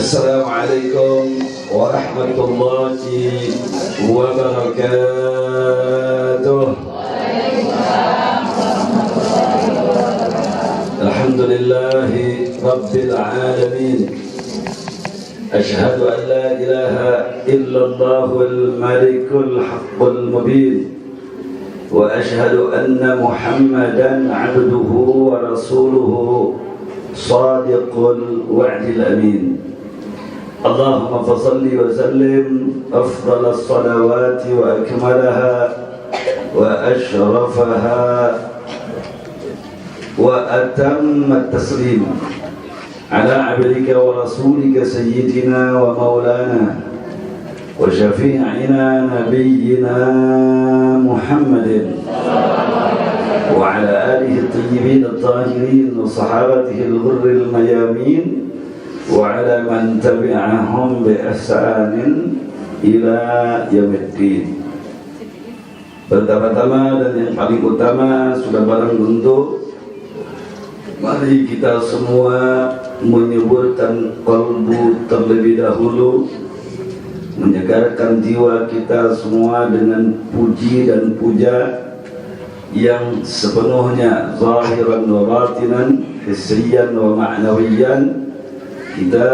Assalamualaikum warahmatullahi wabarakatuh. Alhamdulillahi rabbil alamin. Ashhadu an la ilaha illallahul malikul haqqul mubin. Wa ashhadu anna Muhammadan abduhu wa rasuluhu sadiqul wa'dil amin. Allahumma fasalli wa sallim afdal as-salawati wa akmalaha wa ashrafaha wa atamma at-taslim ala abdika wa rasulika sayyidina wa maulana wa syafi'ina nabiyyina Muhammadin wa ala alihi at-tayyibin at-tahirin wa sahabatihi al-ghurri al-mayamin wa ala man tabi'ahum bi ihsanin ila yaumiddin. Pertama-tama dan yang paling utama sudah barang tentu, mari kita semua menyuburkan qalbu terlebih dahulu, menyegarkan jiwa kita semua dengan puji dan puja yang sepenuhnya zahiran wa batinan, hissiyan wa ma'nawiyan kita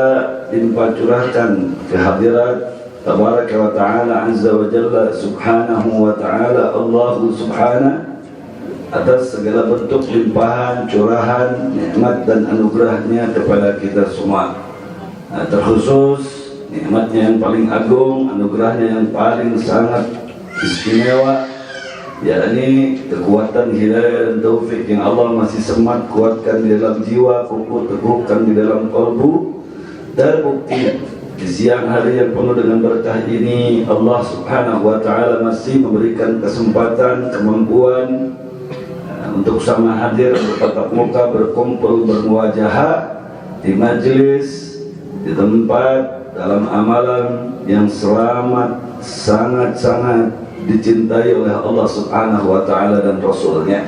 curahkan kehadirat tabaraka wa ta'ala azza wa jalla subhanahu wa ta'ala Allah subhanahu atas segala bentuk limpahan, curahan, nikmat dan anugerahnya kepada kita semua. Terkhusus nikmatnya yang paling agung, anugerahnya yang paling sangat istimewa, yakni kekuatan hidayah dan taufik yang Allah masih semat kuatkan di dalam jiwa, kukuh teguhkan di dalam kalbu. Terbukti di siang hari yang penuh dengan berkah ini, Allah subhanahu wa ta'ala masih memberikan kesempatan, kemampuan untuk sama hadir bertatap muka, berkumpul, bermuwajahah di majlis, di tempat, dalam amalan yang selamat, sangat-sangat dicintai oleh Allah subhanahu wa ta'ala dan Rasulnya.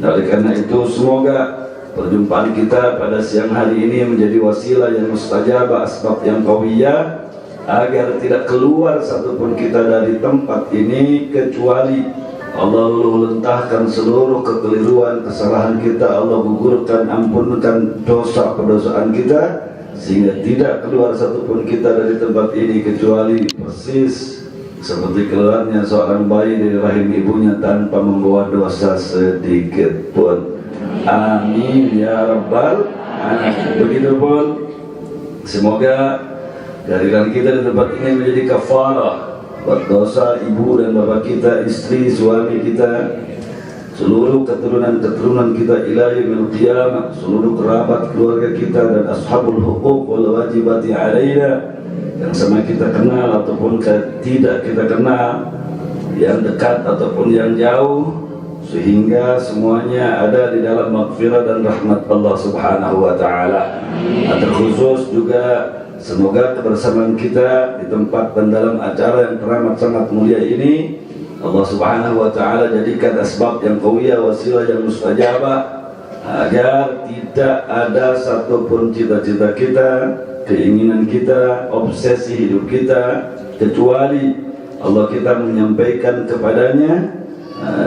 Oleh karena itu semoga perjumpaan kita pada siang hari ini menjadi wasilah yang mustajabah, asbab yang qawiyah, agar tidak keluar satupun kita dari tempat ini kecuali Allah luluntahkan seluruh kekeliruan, kesalahan kita, Allah gugurkan, ampunkan dosa kedosaan kita, sehingga tidak keluar satupun kita dari tempat ini kecuali persis seperti keluarnya seorang bayi dari rahim ibunya tanpa membawa dosa sedikit pun. Amin ya rabbal alamin. Begitupun semoga kehadiran kita di tempat ini menjadi kafarah buat dosa ibu dan bapak kita, istri, suami kita, seluruh keturunan kita ila yaumil qiyamah, seluruh kerabat keluarga kita dan ashabul huquq wal wajibati alaina yang sama kita kenal ataupun tidak kita kenal, yang dekat ataupun yang jauh, sehingga semuanya ada di dalam maghfirah dan rahmat Allah subhanahu wa ta'ala. Terkhusus juga semoga kebersamaan kita di tempat dan dalam acara yang teramat sangat mulia ini Allah subhanahu wa ta'ala jadikan asbab yang qawiyah, wasilah yang mustajabah, agar tidak ada satupun cita-cita kita, keinginan kita, obsesi hidup kita, kecuali Allah kita menyampaikan kepadanya,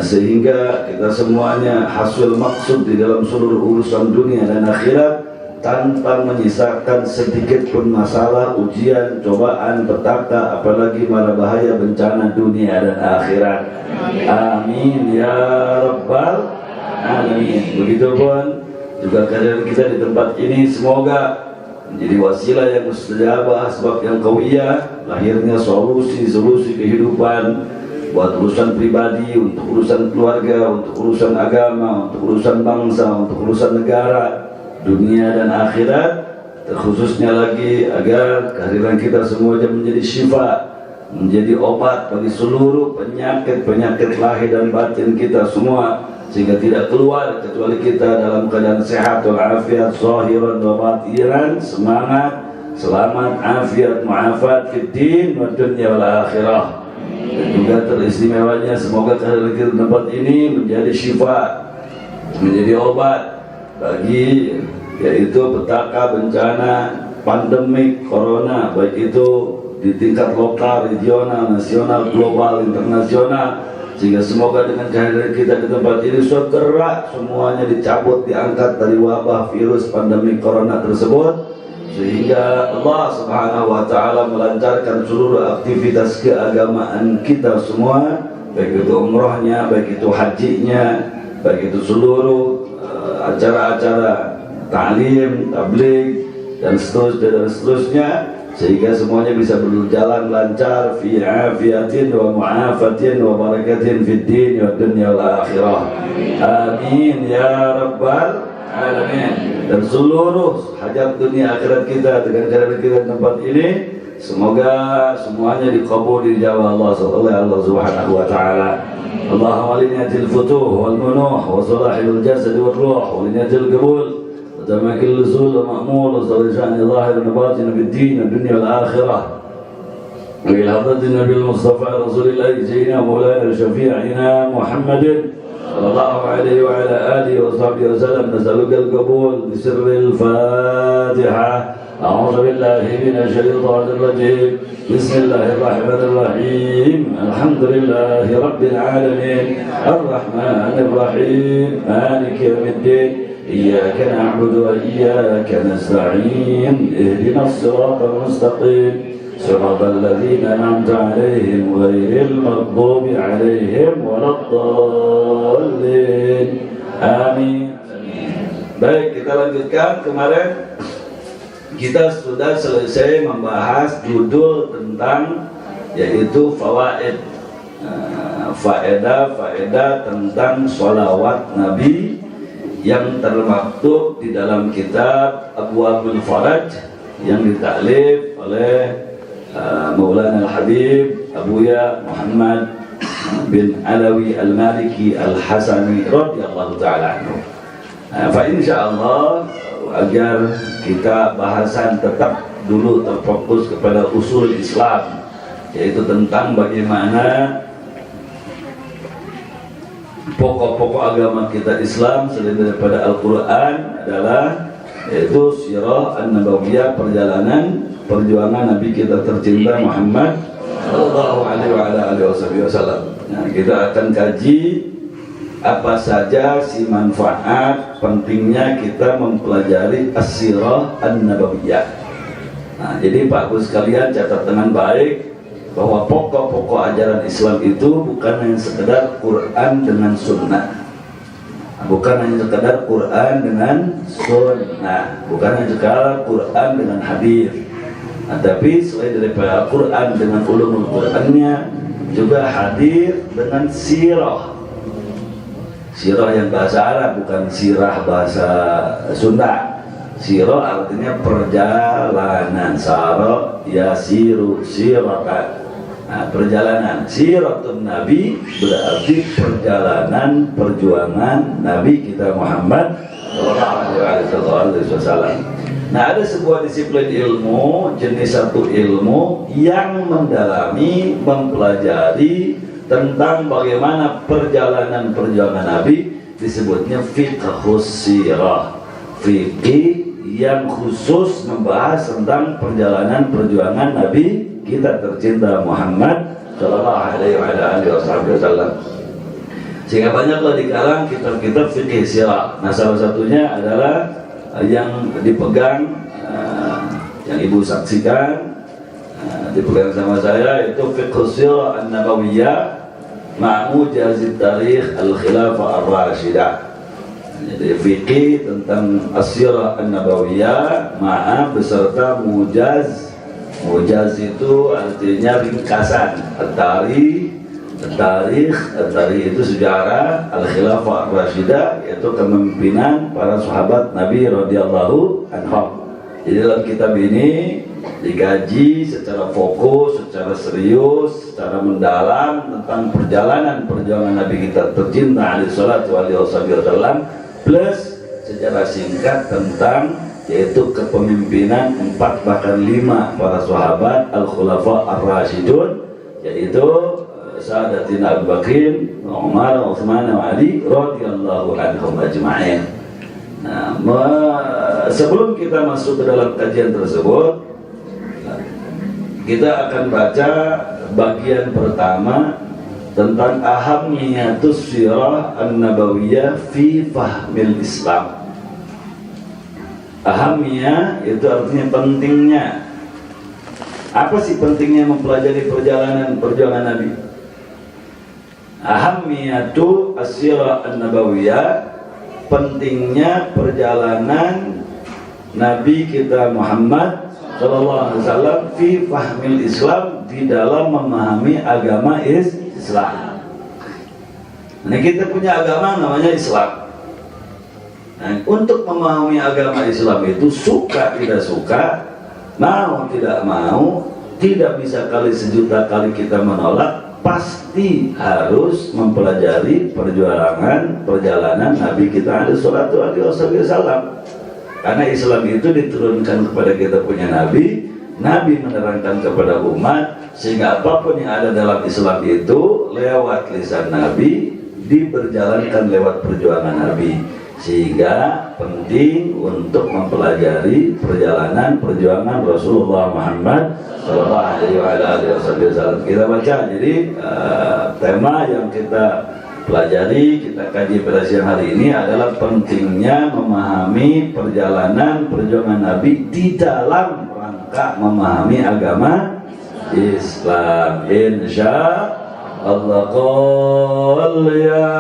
sehingga kita semuanya hasil maksud di dalam seluruh urusan dunia dan akhirat tanpa menyisakan sedikit pun masalah, ujian, cobaan, petaka, apalagi mara bahaya bencana dunia dan akhirat. Amin ya rabbal alamin. Begitupun juga kehadiran kita di tempat ini semoga menjadi wasilah yang mustajabah, sebab yang qawiyah, lahirnya solusi kehidupan buat urusan pribadi, untuk urusan keluarga, untuk urusan agama, untuk urusan bangsa, untuk urusan negara, dunia dan akhirat. Terkhususnya lagi agar kehadiran kita semuanya menjadi syifa, menjadi obat bagi seluruh penyakit lahir dan batin kita semua, sehingga tidak keluar kecuali kita dalam keadaan sehat walafiat, zahiran wa batinan, semangat, selamat, afiat, muafat fid din wa dunya wal akhirah. Dan juga teristimewanya semoga kehadiran kita di tempat ini menjadi syifa, menjadi obat bagi yaitu petaka, bencana, pandemi corona, baik itu di tingkat lokal, regional, nasional, global, internasional, sehingga semoga dengan kehadiran kita di tempat ini segera semuanya dicabut, diangkat dari wabah virus pandemi corona tersebut, sehingga Allah Subhanahu wa Ta'ala melancarkan seluruh aktivitas keagamaan kita semua, baik itu umrohnya, baik itu hajinya, baik itu seluruh acara-acara ta'lim, tabligh dan seterusnya, sehingga semuanya bisa berjalan lancar fi afiatin wa mu'afatin wa barakatin fid din wa dunya wal akhirah. Amin ya rabbal alamin. Dan seluruh hajat dunia akhirat kita dengan kehadiran kita di tempat ini, semoga semuanya dikabul dijawab oleh Allah Subhanahu wa Ta'ala. Allahumma liniyatil futuh wal munuh wa salahil jasad wal ruh wa liniyatil qabul تمكن الرسول ومأمور وصالحان ظاهر وباطن في الدين والدنيا والآخرة وإلى حضرة النبي المصطفى رسول الله سيدنا مولانا شفيعنا محمد صلى الله عليه وعلى آله وصحبه وسلم نسألك القبول بسر الفاتحة. أعوذ بالله من الشيطان الرجيم. بسم الله الرحمن الرحيم. الحمد لله رب العالمين الرحمن الرحيم مالك يوم الدين إياك نعبد وإياك نستعين اهدنا الصراط المستقيم صراط الذين أنعمت عليهم غير المغضوب عليهم ولا الضالين آمين. Baik, kita lanjutkan. Kemarin kita sudah selesai membahas judul tentang yaitu fawaid, faedah tentang sholawat Nabi yang termaktub di dalam kitab Abwaabul Faraj yang ditaklif oleh Maulana Al-Habib Abuya Muhammad bin Alawi Al-Maliki Al-Hasani radhiyallahu ta'ala anhu. Fa insyaallah, agar kita bahasan tetap dulu terfokus kepada usul Islam, yaitu tentang bagaimana pokok-pokok agama kita Islam selain daripada Al-Quran adalah yaitu sirah an-nabawiyah, perjuangan Nabi kita tercinta Muhammad sallallahu alaihi wasallam. Nah, kita akan kaji apa saja si manfaat pentingnya kita mempelajari as-sirah an-nabawiyah. Nah, jadi Pak Bu sekalian catat dengan baik bahwa pokok-pokok ajaran Islam itu bukan hanya sekedar Quran dengan sunnah, bukan hanya sekedar Quran dengan sunnah, bukan hanya sekedar Quran dengan hadis, tapi selain daripada Quran dengan ulumul Qurannya, juga hadir dengan sirah yang bahasa Arab, bukan sirah bahasa Sunda. Sirah artinya perjalanan, sara yasiru siratan. Nah, perjalanan siratun Nabi berarti perjalanan perjuangan Nabi kita Muhammad sallallahu alaihi wasallam. Nah, ada sebuah disiplin ilmu, jenis satu ilmu yang mendalami, mempelajari tentang bagaimana perjalanan perjuangan Nabi, disebutnya fiqhus sirah. Fikih yang khusus membahas tentang perjalanan perjuangan Nabi kita tercinta Muhammad sallallahu alaihi wasallam. Sehingga banyaklah di kalangan kitab-kitab fikih sirah. Nah, salah satunya adalah yang dipegang, yang ibu saksikan, dipegang sama saya, itu fiqhus sirah an-nabawiyah ma'mujazit tarikh al-khilafah ar-rashidah. Jadi fikih tentang as-sirah an-nabawiyah beserta mujaz. Mujaz itu artinya ringkasan. Tarikh itu sejarah al-khilafah ar-rashidah, yaitu kepemimpinan para sahabat Nabi radhiyallahu anhum. Jadi dalam kitab ini digaji secara fokus, secara serius, secara mendalam tentang perjalanan perjuangan Nabi kita tercinta alaihi salatu wasallam, plus secara singkat tentang yaitu kepemimpinan 4 bahkan 5 para sahabat al-khulafa ar-rasyidun, yaitu Sadatina Abu Bakrin, Umar, Utsman, wa Ali radhiyallahu anhum ajma'in. Nah, sebelum kita masuk ke dalam kajian tersebut, kita akan baca bagian pertama tentang ahamiyatus sirah an-nabawiyah fi fahmil Islam. Ahamiyah itu artinya pentingnya. Apa sih pentingnya mempelajari perjalanan Nabi? Ahamiyatu as-sirah an-nabawiyah, pentingnya perjalanan Nabi kita Muhammad sallallahu alaihi wasallam fi fahmil Islam, di dalam memahami agama Islam. Nah, kita punya agama namanya Islam. Nah, untuk memahami agama Islam itu suka tidak suka, mau tidak mau, tidak bisa kali sejuta kali kita menolak, pasti harus mempelajari perjalanan Nabi kita alaihi salatu wassalam. Karena Islam itu diturunkan kepada kita punya Nabi, Nabi menerangkan kepada umat, sehingga apapun yang ada dalam Islam itu lewat lisan Nabi, diberjalankan lewat perjuangan Nabi. Sehingga penting untuk mempelajari perjalanan Rasulullah Muhammad sallallahu alaihi wasallam. Kita baca, jadi tema yang kita pelajari, kita kaji pada siang hari ini adalah pentingnya memahami perjalanan Nabi di dalam rangka memahami agama Islam. Insya Allah. Qul ya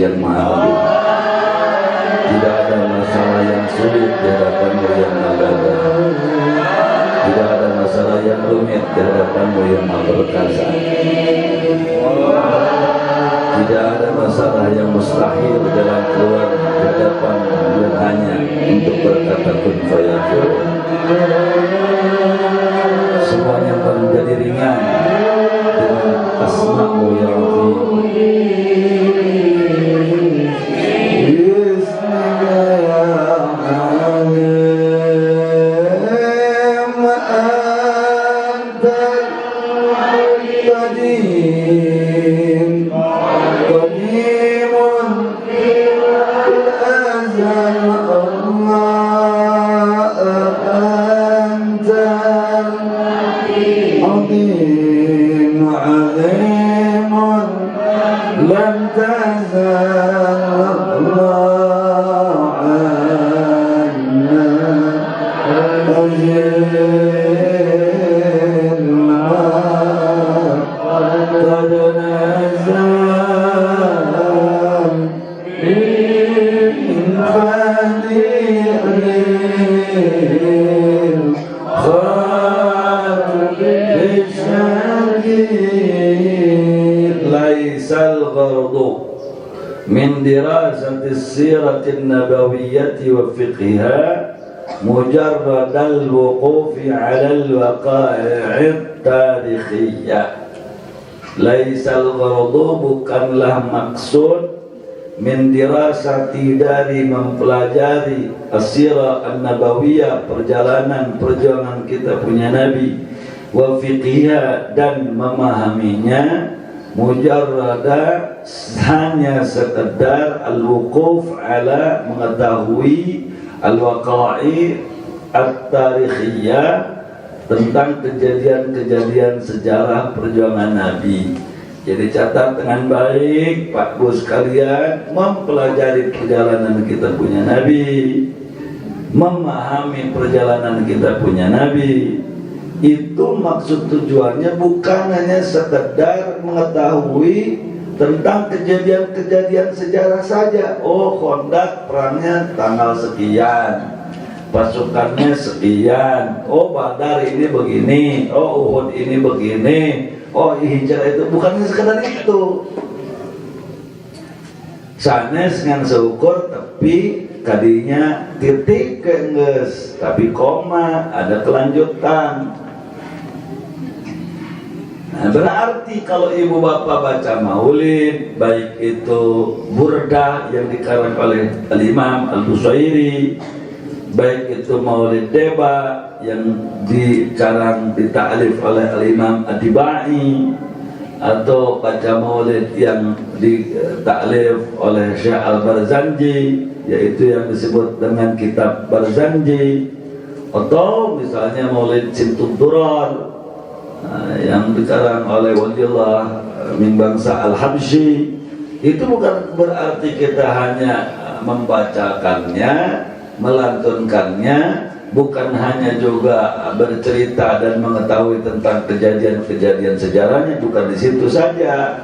yang maha agung. Tidak ada masalah yang sulit di hadapanmu yang maha agung. Tidak ada masalah yang rumit di hadapanmu yang maha perkasa. Tidak ada masalah yang mustahil dalam keluar di hadapanmu yang hanya untuk berkata kun fayakun. Semuanya menjadi ringan dengan asma-Mu ya Rabbi. من دراسة السيرة النبوية وفقهها مجرد الوقوف على الوقائع التاريخية. ليس الغرض, bukanlah maksud, min dirasati, dari mempelajari as-sirah an-nabawiyah, perjalanan kita punya Nabi, wa fiqhiha, dan memahaminya, mujarrada, hanya sekedar al-wuquf ala, mengetahui al-waqa'i at-tarikhiyah, tentang kejadian-kejadian sejarah perjuangan Nabi. Jadi catat dengan baik Pak Bu sekalian, mempelajari perjalanan kita punya Nabi, memahami perjalanan kita punya Nabi. Itu maksud tujuannya bukan hanya sekedar mengetahui tentang kejadian-kejadian sejarah saja. Oh, Khandaq perangnya tanggal sekian, pasukannya sekian. Oh, Badar ini begini. Oh, Uhud ini begini. Oh, Hijrah itu bukan sekedar itu. Sanes ngan seukur tapi kadinya titik keenggeus, tapi koma ada kelanjutan. Nah, berarti kalau ibu bapak baca maulid, baik itu burdah yang dikarang oleh Al-Imam Al-Busairi, baik itu maulid deba yang dikarang dita'alif oleh Al-Imam Ad-Dibai, atau baca maulid yang dita'alif oleh Syekh Al-Barzanji, yaitu yang disebut dengan kitab Barzanji, atau misalnya maulid Simtud Durar yang dikarang oleh waliullah min bangsa Al-Habsyi. Itu bukan berarti kita hanya membacakannya, melantunkannya, bukan hanya juga bercerita dan mengetahui tentang kejadian-kejadian sejarahnya, bukan di situ saja.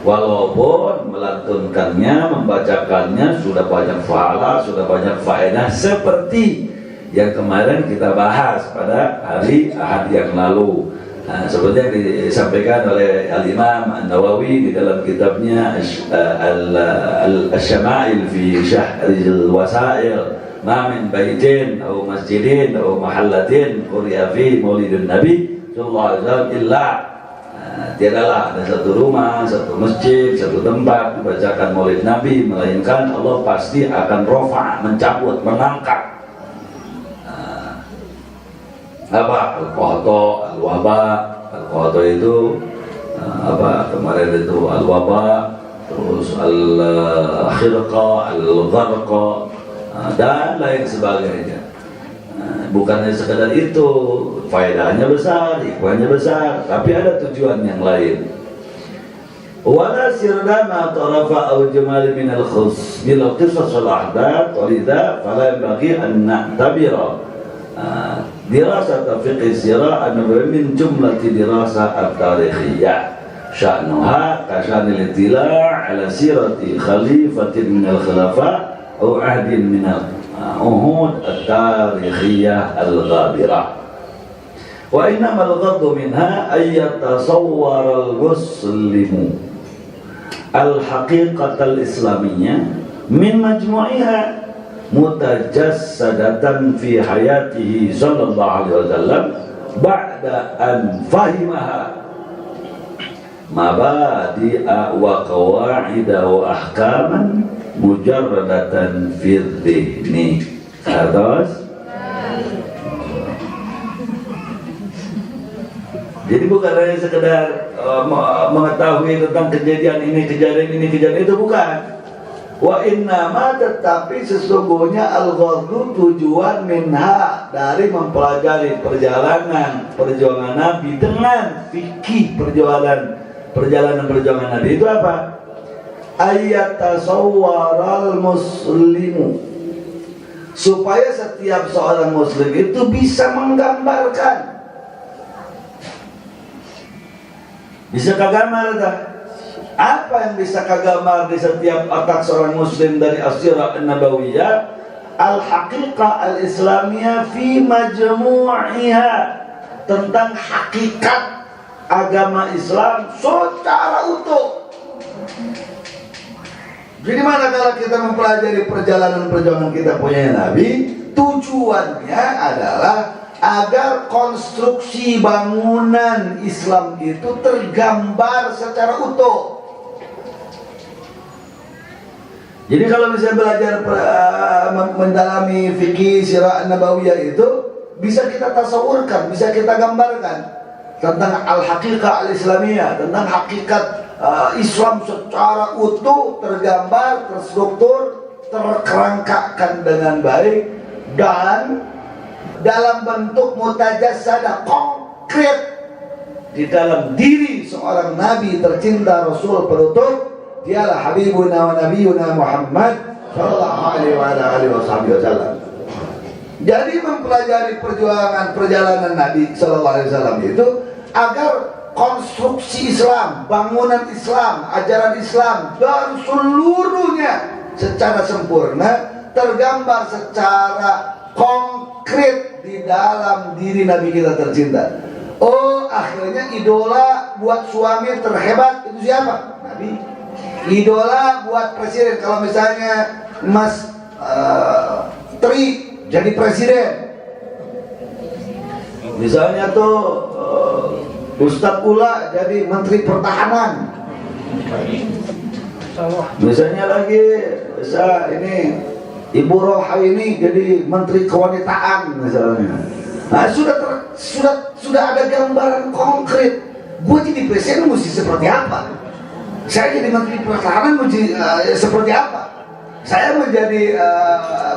Walaupun melantunkannya, membacakannya sudah banyak pahala, sudah banyak faedah, seperti yang kemarin kita bahas pada hari Ahad yang lalu. Nah, seperti yang disampaikan oleh Al-Imam An-Nawawi di dalam kitabnya Al-Syama'il fi Syahril Wasail, ma min baitin atau masjidin atau mahallatin quriya fi maulidun Nabi sallallahu alaihi wasallam illa, tiadalah ada satu rumah, satu masjid, satu tempat dibacakan maulid Nabi, melainkan Allah pasti akan rofa, mencabut, mengangkat al-qahto, al-waba. Al-qahto itu kemarin itu al-waba, terus al-khirqa, al-gharqa, dan lain sebagainya. Bukannya sekadar itu, faedahnya besar, hikmahnya besar, tapi ada tujuan yang lain. Wala sirda ma tarafa aw jamal min al-khus bil qisas wal ahdath wa lidha fala yanbaghi an na'tabira dirasat fiqh sirah an-nabawi min jumlati dirasat at-tarikhiyah sya'nuha kashan al-ittila' ala sirati khalifatin min al-khulafa aw ahdin min al-uhud at-tarikhiyah al-ghabirah. Wa innama al-ghaddu minha ay yatasawwara al-muslimu al-haqiqata al-islamiyyah min majmu'iha mutajassadatan fi hayatihi sallallahu alaihi wasallam ba'da an fahimaha mabadi'a wa qawa'ida wa ahkaman mujarradatan fi dhihni. Terus jadi bukan hanya sekedar mengetahui tentang kejadian ini, kejadian itu, bukan. Wa innama, tetapi sesungguhnya al-ghaddu tujuan minha, dari mempelajari perjalanan Nabi dengan fikih perjalanan Nabi itu apa? Ayatasawwaral muslimu, supaya setiap seorang muslim itu bisa menggambarkan. Bisa kagamar dah. Apa yang bisa kagamar di setiap otak seorang muslim dari as-sirah an-nabawiyah, al-haqiqah al-islamiyah fi majmu'iha, tentang hakikat agama Islam secara utuh. Jadi mana kalau kita mempelajari perjalanan kita punya Nabi, tujuannya adalah agar konstruksi bangunan Islam itu tergambar secara utuh. Jadi kalau misalnya belajar mendalami fikih sirah nabawiyah itu, bisa kita tasawurkan, bisa kita gambarkan tentang al-haqiqah al-islamiyah, tentang hakikat Islam secara utuh, tergambar, terstruktur, terkerangkakan dengan baik, dan dalam bentuk mutajassadah, konkret di dalam diri seorang Nabi tercinta, Rasul penutup. Dialah Habibuna wa Nabiyuna Muhammad sallallahu alaihi wasallam. Jadi mempelajari perjalanan Nabi Sallallahu Alaihi Wasallam itu agar konstruksi Islam, bangunan Islam, ajaran Islam dan seluruhnya secara sempurna tergambar secara konkret di dalam diri Nabi kita tercinta. Oh, akhirnya idola buat suami terhebat itu siapa? Nabi. Idola buat presiden, kalau misalnya Mas Tri jadi presiden, misalnya tuh Ustadz Ula jadi menteri pertahanan, misalnya lagi ini Ibu Roha ini jadi menteri kewanitaan misalnya. Nah, sudah ada gambaran konkret. Gue jadi presiden mesti seperti apa? Saya jadi menteri pertahanan mesti seperti apa? Saya menjadi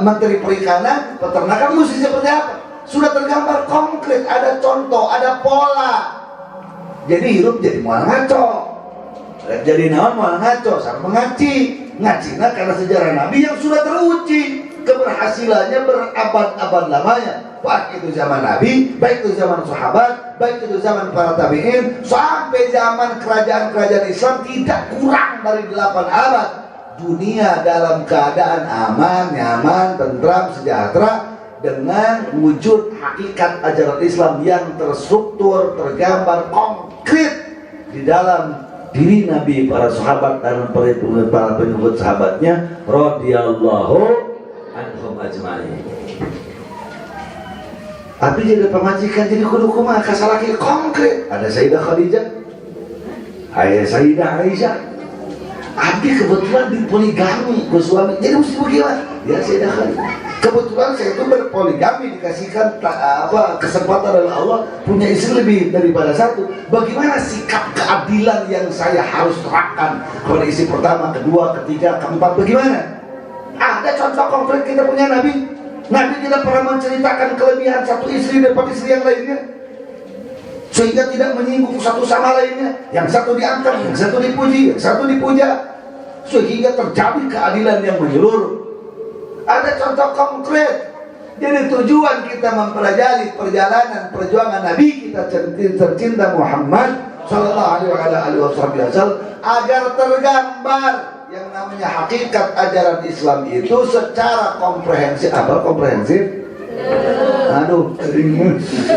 menteri perikanan, peternakan mesti seperti apa? Sudah tergambar konkret, ada contoh, ada pola. Jadi hidup jadi mual ngaco. Jadi naon mual ngaco, sama mengaci. Ngacina karena sejarah Nabi yang sudah teruji keberhasilannya berabad-abad lamanya. Baik itu zaman Nabi, baik itu zaman sahabat, baik itu zaman para tabi'in, sampai zaman kerajaan-kerajaan Islam tidak kurang dari 8 abad. Dunia dalam keadaan aman, nyaman, tentram, sejahtera dengan wujud hakikat ajaran Islam yang terstruktur, tergambar konkret di dalam diri Nabi, para sahabat dan para pengikut sahabatnya radhiyallahu anhum ajma'in. Tapi jadi pemajikan jadi kudu kumaha kasalaki konkret. Ada Sayyidah Khadijah, ada Sayyidah Aisyah. Abdi kebetulan dipoligami ke suami, jadi mesti bagaimana? Ya Sayyidah Khadijah, kebetulan saya itu berpoligami, dikasihkan kesempatan oleh Allah punya istri lebih daripada satu. Bagaimana sikap keadilan yang saya harus terapkan kepada istri pertama, kedua, ketiga, keempat? Bagaimana? Ada contoh konkret kita punya Nabi. Nabi tidak pernah menceritakan kelebihan satu istri daripada istri yang lainnya, sehingga tidak menyinggung satu sama lainnya. Yang satu diangkat, yang satu dipuji, yang satu dipuja, sehingga terjadi keadilan yang menyeluruh. Ada contoh konkret. Jadi tujuan kita mempelajari perjalanan perjuangan Nabi kita tercinta Muhammad Sallallahu Alaihi Wasallam agar tergambar yang namanya hakikat ajaran Islam itu secara komprehensif. Apa komprehensif? Aduh,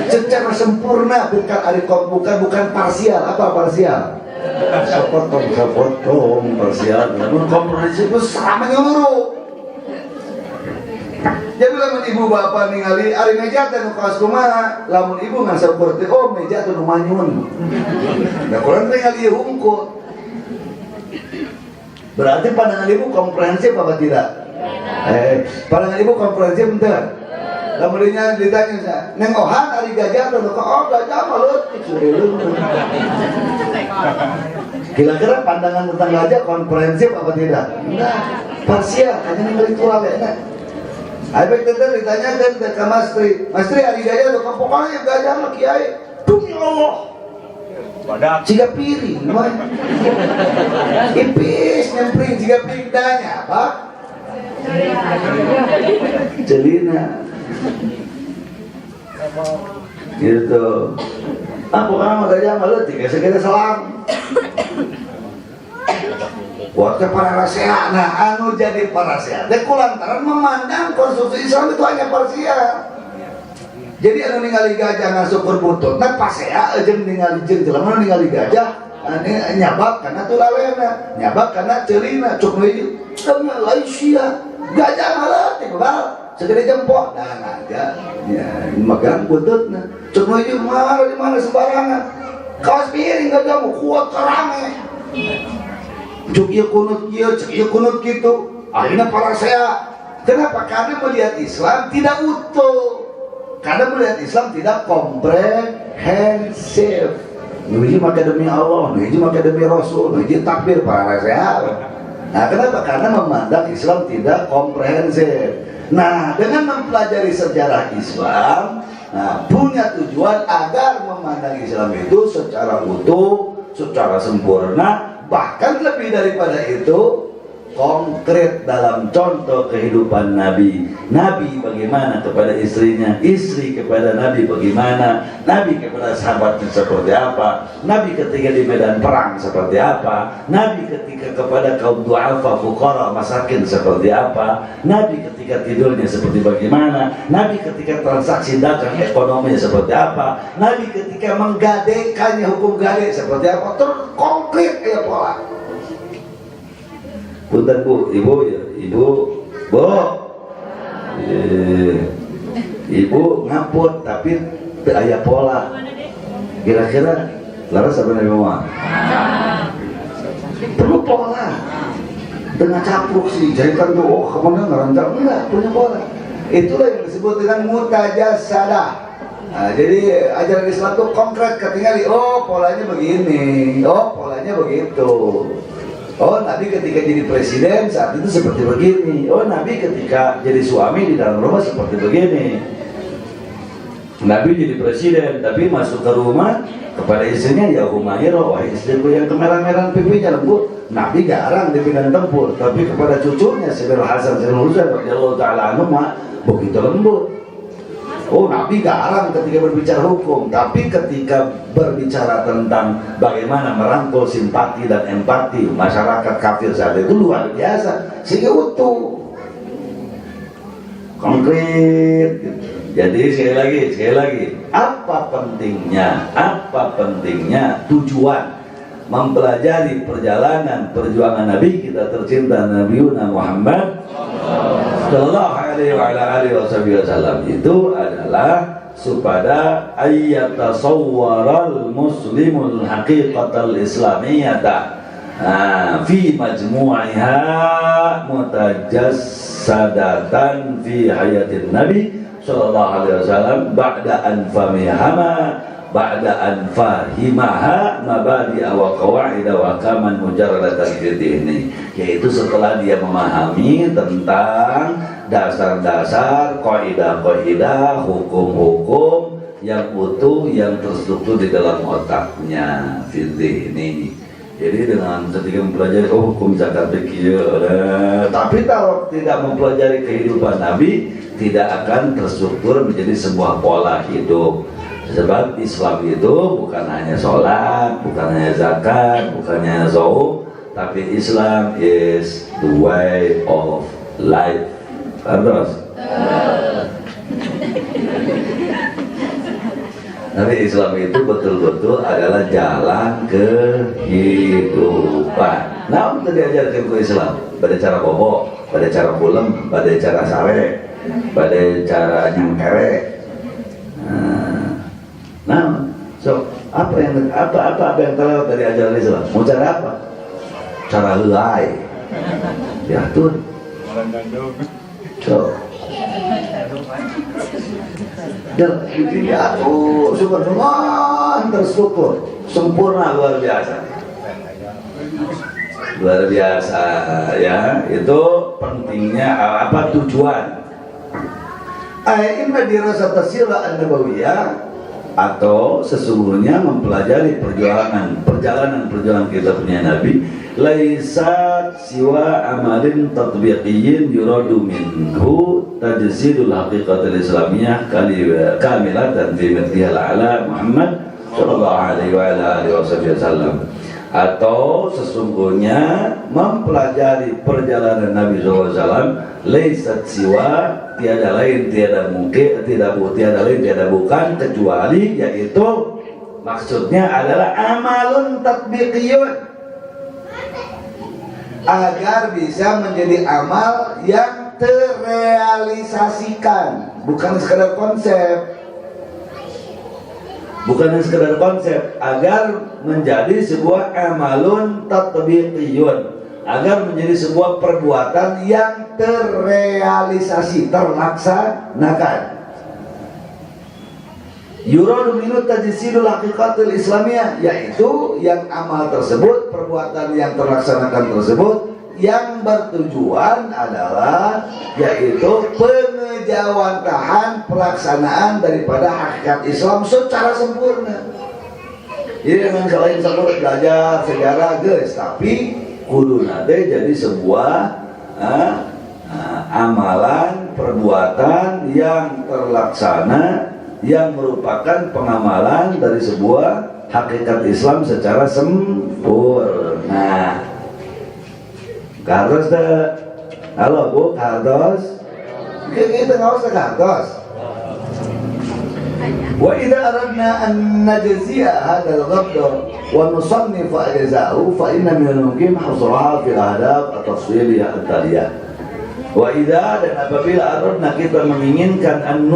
secara sempurna, bukan parsial. Apa parsial? Sepotong parsial. Namun komprehensif itu sama menyeluruh. Jadi lamun ibu bapak ningali ari meja teh nu kaos kumaha, lamun ibu ngan seperti oh meja teh nu manyun. Da kurang teh ningali hungkul. Berarti pandangan ibu komprehensif apa tidak? Pandangan ibu komprehensif bener. Kemudian ditanya, neng ohan ari gajah atau oh gajah malut dicurilu. Kira-kira pandangan tentang gajah komprehensif apa tidak? Enggak, parsial, hanya ningali tualena. Abek tentang ditanyakan ke Mas Tri ari gajah atau pokoknya gajah mah kiai. Demi Allah. Badak jika piring, ipis nyempring jika piring tanya apa? Celina. Gitu. Pokoknya mah gajah malu tiga segala selang. Waktu para rasyat, nah anu jadi para rasyat. Dia kulantaran memandang konstruksi Islam itu hanya parsial. Jadi anu ningali gajah ngasup berbutut, nah pasea jeung ningali jeung jelema ningali gajah nyabak karena tulalena, nyabak karena celina, cuk deui tengah lain sia. Gajah malah tibal segede jempol. Nah aja ya megang bututna. Cuk deui mah di mana sembarangan. Kaos piring gajah mu kuat terame. Cuk ieu kunut ieu, cuk ieu kunut kitu. Akhirnya para saya kenapa? Karena melihat Islam tidak utuh. Karena melihat Islam tidak komprehensif. Nuji maka demi Allah, nuji maka demi Rasul, nuji takbir para rakyat. Nah, kenapa? Karena memandang Islam tidak komprehensif. Nah, dengan mempelajari sejarah Islam, punya tujuan agar memandang Islam itu secara utuh, secara sempurna, bahkan lebih daripada itu, konkret dalam contoh kehidupan Nabi. Nabi bagaimana kepada istrinya, istri kepada Nabi bagaimana, Nabi kepada sahabatnya seperti apa, Nabi ketika di medan perang seperti apa, Nabi ketika kepada kaum du'afa, fuqara, masakin seperti apa, Nabi ketika tidurnya seperti bagaimana, Nabi ketika transaksi dagang ekonomi seperti apa, Nabi ketika menggadekannya hukum gade seperti apa, terkonkret ya pola. Punten Bu, Ibu, Bu, Ibu ngaput tapi teu aya pola. Kira-kira laras apa Nabi Muhammad? Perlu pola. Tengah capruk sih, jahitan tuh, oh kemana ngerancang, enggak, punya pola. Itulah yang disebut dengan mutajassadah. Nah, jadi ajaran Islam itu konkret, ketinggali, oh polanya begini, oh polanya begitu. Oh Nabi ketika jadi presiden saat itu seperti begini. Oh Nabi ketika jadi suami di dalam rumah seperti begini. Nabi jadi presiden tapi masuk ke rumah kepada istrinya, ya Humairah, wahai istriku yang kemerah-merahan pipinya lembut. Nabi garang di medan tempur, tapi kepada cucunya Sayyidina Hasan Sayyidina Husain radhiyallahu taala anhu begitu lembut. Oh Nabi garang ketika berbicara hukum, tapi ketika berbicara tentang bagaimana merangkul simpati dan empati masyarakat kafir saat itu luar biasa, sehingga utuh, konkret. Jadi sekali lagi, apa pentingnya tujuan mempelajari perjuangan Nabi kita tercinta Nabi Muhammad Sallallahu alaihi wasallam itu adalah supaya ayyatasawwaral muslimul haqiqatal islamiyata fi majmu'iha mutajassadatan fi hayatin Nabi Sallallahu alaihi wasallam ba'da an fahimaha mabadi'a wa qawa'ida wa kaman mujarradatan fi dini, yaitu setelah dia memahami tentang dasar-dasar, kaidah-kaidah, hukum-hukum yang utuh, yang terstruktur di dalam otaknya fi dini. Jadi dengan ketika mempelajari hukum zakat fikih, tapi kalau tidak mempelajari kehidupan Nabi, tidak akan terstruktur menjadi sebuah pola hidup. Sebab Islam itu bukan hanya sholat, bukan hanya zakat, bukan hanya zaum, tapi Islam is the way of life. Terus tapi Islam itu betul-betul adalah jalan kehidupan. Nah, kita diajarkan ke Islam pada cara bobo, pada cara pulang, pada cara sare, pada cara nyangkere. Nah, so apa yang terlewat dari ajaran Islam? Mau cara apa? Cara helai, diatur. So, diatur, subhanallah, terstruktur, sempurna, luar biasa ya. Itu pentingnya apa tujuan? Inna dirasat sirah an-nabawiyah, atau sesungguhnya mempelajari perjalanan kita punya Nabi, laisat siwa amalin tatbiqiyyin yuradu minhu tajsidul haqiqatil islamiyah kamilatan fi mithlihal ala Muhammad sallallahu alaihi wasallam. Atau sesungguhnya mempelajari perjalanan Nabi SAW, laisat siwa, tiada lain tiada bukan kecuali, yaitu maksudnya adalah amalun tatbiqiyun, agar bisa menjadi amal yang terrealisasikan, bukan sekedar konsep. Bukan sekedar konsep, agar menjadi sebuah amalun tatbiqiyun, agar menjadi sebuah perbuatan yang terrealisasi, terlaksanakan. Yuradu minut tajsidul haqiqatil islamiyah, yaitu yang amal tersebut, perbuatan yang terlaksanakan tersebut, yang bertujuan adalah yaitu pengejawantahan pelaksanaan daripada hakikat Islam secara sempurna. Jadi dengan selain sempurna belajar sejarah guys, tapi kuduna teh jadi sebuah amalan perbuatan yang terlaksana yang merupakan pengamalan dari sebuah hakikat Islam secara sempurna. Kartos deh, halo Bu, kartos? Kita nggak usah kartos. Wa idza aradna an najzi'a hadzal ghabd wa nusannif ajza'ahu fa inna min al-mumkin hasraha fil ahdaf at-tafsiliyah at-taliyah. Wa idza, dan apabila aradna kita menginginkan an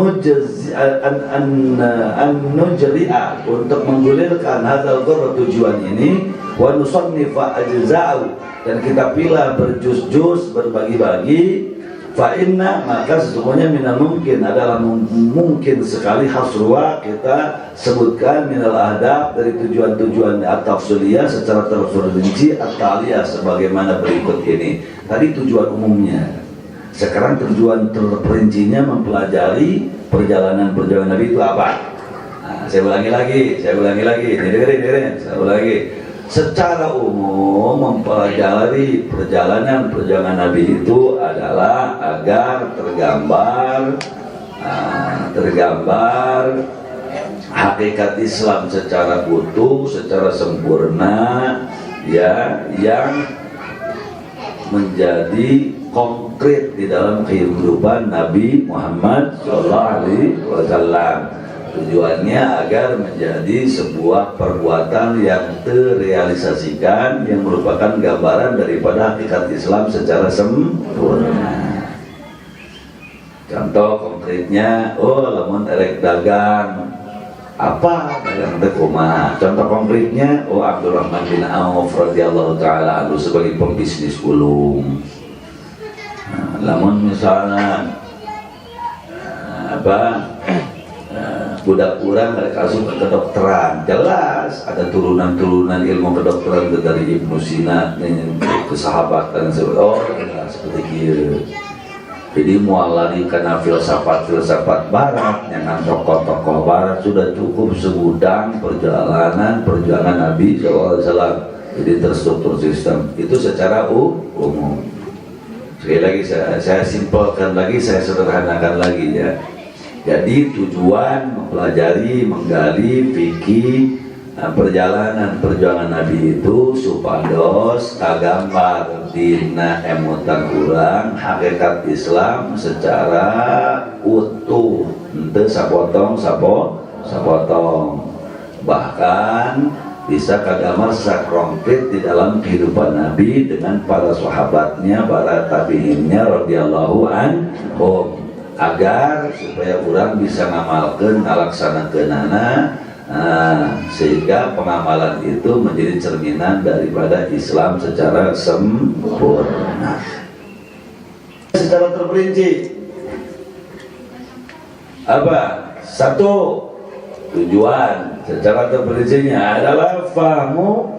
nujri'a untuk menggulirkan hadzal ghabd tujuan ini, wa nusannif ajza'ahu, dan kita pilih berjuz-juz berbagi-bagi, fa inna, maka sesungguhnya minal mungkin adalah mungkin sekali hasruwa kita sebutkan minal ahdaf dari tujuan-tujuan at-tafsiliyah secara terperinci at-taliyah sebagaimana berikut ini. Tadi tujuan umumnya, sekarang tujuan terperincinya mempelajari perjalanan Nabi itu apa. Nah, saya ulangi lagi, dengerin, saya ulangi. Secara umum mempelajari perjalanan Nabi itu adalah agar tergambar hakikat Islam secara utuh, secara sempurna, ya, yang menjadi konkret di dalam kehidupan Nabi Muhammad SAW. Tujuannya agar menjadi sebuah perbuatan yang terrealisasikan, yang merupakan gambaran daripada hakikat Islam secara sempurna. Contoh konkretnya, lamun erek dagang apa dagang teh kumaha. Contoh konkretnya, Abdurrahman bin Auf radhiyallahu taala anhu sebagai pembisnis ulung. Lamun misalnya budak kurang mereka asup ke kedokteran, jelas ada turunan-turunan ilmu kedokteran dari Ibnu Sina, kesahabatan seperti itu. Jadi mualari karena filsafat barat, yang tokoh-tokoh barat sudah cukup segudang perjalanan Nabi SAW. Jadi terstruktur sistem itu secara umum. Sekali lagi saya simpelkan lagi, saya sederhanakan lagi ya. Jadi tujuan mempelajari, menggali, fikih perjalanan Nabi itu supados kagambar dina emutan urang hakikat Islam secara utuh, henteu sapotong, bahkan bisa kagambar secara konkret di dalam kehidupan Nabi dengan para sahabatnya, para tabi'innya radhiyallahu anhum, agar supaya orang bisa ngamalkeun ngalaksanakeunana, sehingga pengamalan itu menjadi cerminan daripada Islam secara sempurna. Secara terperinci apa? Satu, tujuan secara terperincinya adalah fahmu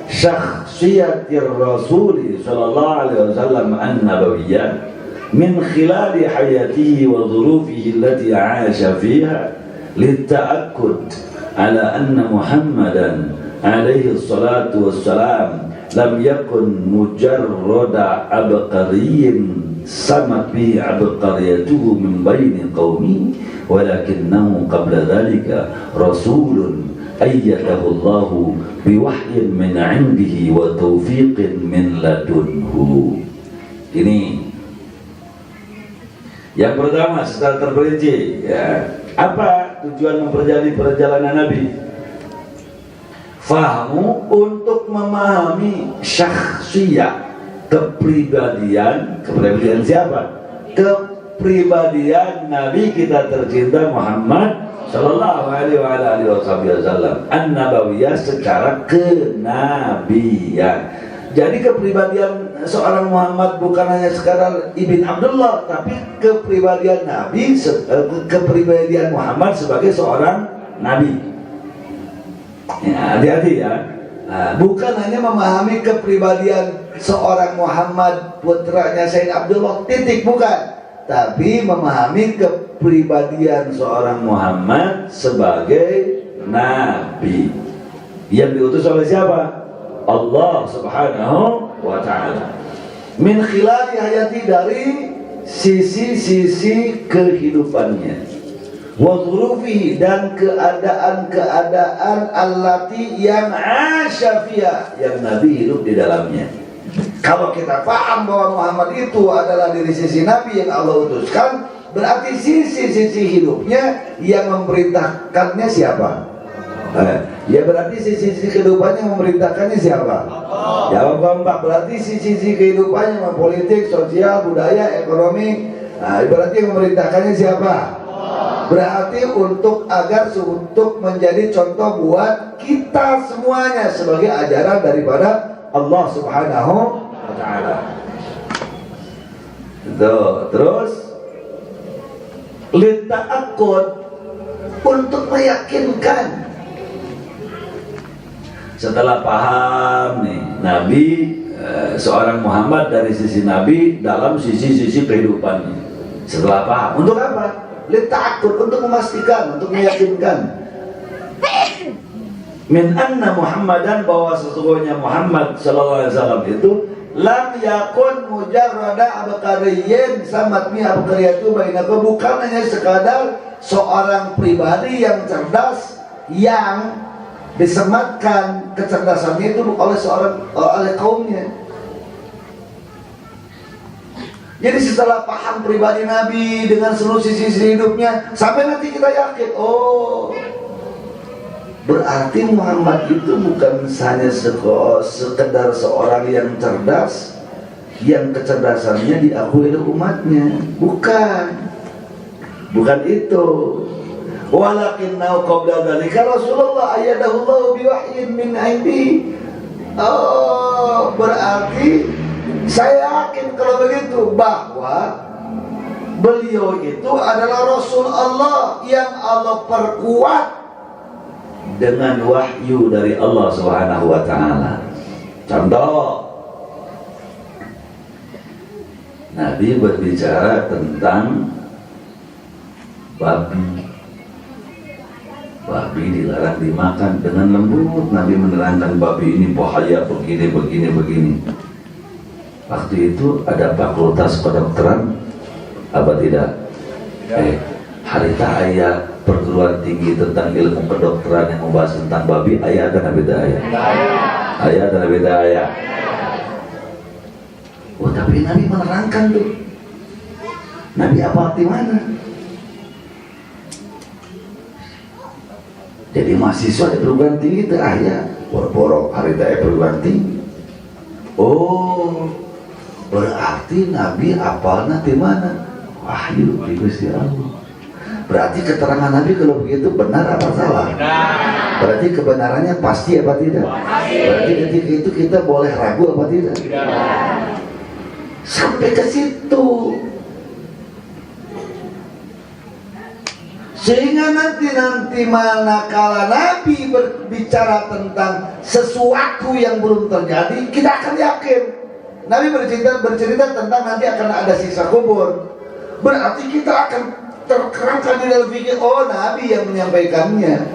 syakhsiyatir Rasul sallallahu alaihi wasallam an-nabawiyyah min khilali hayatihi wa dhurufihi allati 'asha fiha litta'akkud ala anna Muhammadan alaihi salatu wassalam lam yakun mujarrada abqariyyin samat bi abqariyatuhu min baini qaumi walakinnahu qabla dhalika rasulun ayyadahu Allahu biwahyin min 'indihi wa taufiqin min ladunhu. Ini yang pertama secara terperinci ya. Apa tujuan mempelajari perjalanan Nabi? Fahmu untuk memahami syakhsiyah, kepribadian siapa? Kepribadian Nabi kita tercinta Muhammad sallallahu alaihi wasallam an-nabawiyah, secara kenabian. Jadi kepribadian seorang Muhammad bukan hanya sekadar Ibn Abdullah, tapi kepribadian Nabi, kepribadian Muhammad sebagai seorang Nabi. Ya, hati-hati ya. Nah, bukan hanya memahami kepribadian seorang Muhammad putranya Sayyid Abdullah, titik, bukan. Tapi memahami kepribadian seorang Muhammad sebagai Nabi yang diutus oleh siapa? Allah Subhanahu wa ta'ala. Min khilali hayati, dari sisi-sisi kehidupannya, wa dhurufihi, dan keadaan-keadaan allati yang asyafiya, yang Nabi hidup di dalamnya. Kalau kita paham bahwa Muhammad itu adalah dari sisi Nabi yang Allah utuskan, berarti sisi-sisi hidupnya yang memerintahkannya siapa? Ya berarti sisi-sisi kehidupannya yang memerintahkannya siapa? Jawab keempat, berarti sisi-sisi kehidupannya, politik, sosial, budaya, ekonomi, berarti yang memerintahkannya siapa? Berarti untuk menjadi contoh buat kita semuanya sebagai ajaran daripada Allah Subhanahu wa ta'ala. Terus lita'akud, untuk meyakinkan. Setelah paham nih Nabi, seorang Muhammad dari sisi Nabi dalam sisi-sisi kehidupannya, setelah paham, untuk apa? Lita'akud, untuk memastikan, untuk meyakinkan. Min anna Muhammadan, bahwa sesungguhnya Muhammad sallallahu alaihi wasallam itu lam yakun mujarrada abqariyyin samatmi abqariyatu bainakum, bukan hanya sekadar seorang pribadi yang cerdas yang disematkan kecerdasannya itu oleh kaumnya. Jadi setelah paham pribadi Nabi dengan seluruh sisi hidupnya, sampai nanti kita yakin, oh berarti Muhammad itu bukan hanya sekedar seorang yang cerdas, yang kecerdasannya diakui oleh umatnya. Bukan itu. Walakinnau qabla dzalika Rasulullah ayyadahullahu biwahyin min indi. Oh, berarti saya yakin kalau begitu bahwa beliau itu adalah Rasul Allah yang Allah perkuat dengan wahyu dari Allah Subhanahu wa ta'ala. Contoh, Nabi berbicara tentang babi dilarang dimakan, dengan lembut Nabi menerangkan babi ini bahaya begini. Waktu itu ada fakultas kedokteran apa tidak? Harita ayat perguruan tinggi tentang ilmu kedokteran yang membahas tentang babi, ayat dan beda ayat. Ayat dan beda ayat. Oh, tapi Nabi menerangkan tuh. Nabi apa arti mana? Jadi mahasiswa di perguruan tinggi itu ayat, boro-boro harita perguruan tinggi. Oh, berarti Nabi apalnya di mana? Wahyu di Gusti Allah. Berarti keterangan Nabi kalau begitu benar apa salah? Berarti kebenarannya pasti apa tidak? Berarti ketika itu kita boleh ragu apa tidak? Sampai ke situ. Sehingga nanti manakala Nabi berbicara tentang sesuatu yang belum terjadi, kita akan yakin. Nabi bercerita tentang nanti akan ada siksa kubur. Berarti kita akan terkerangkan di dalam pikir, oh Nabi yang menyampaikannya.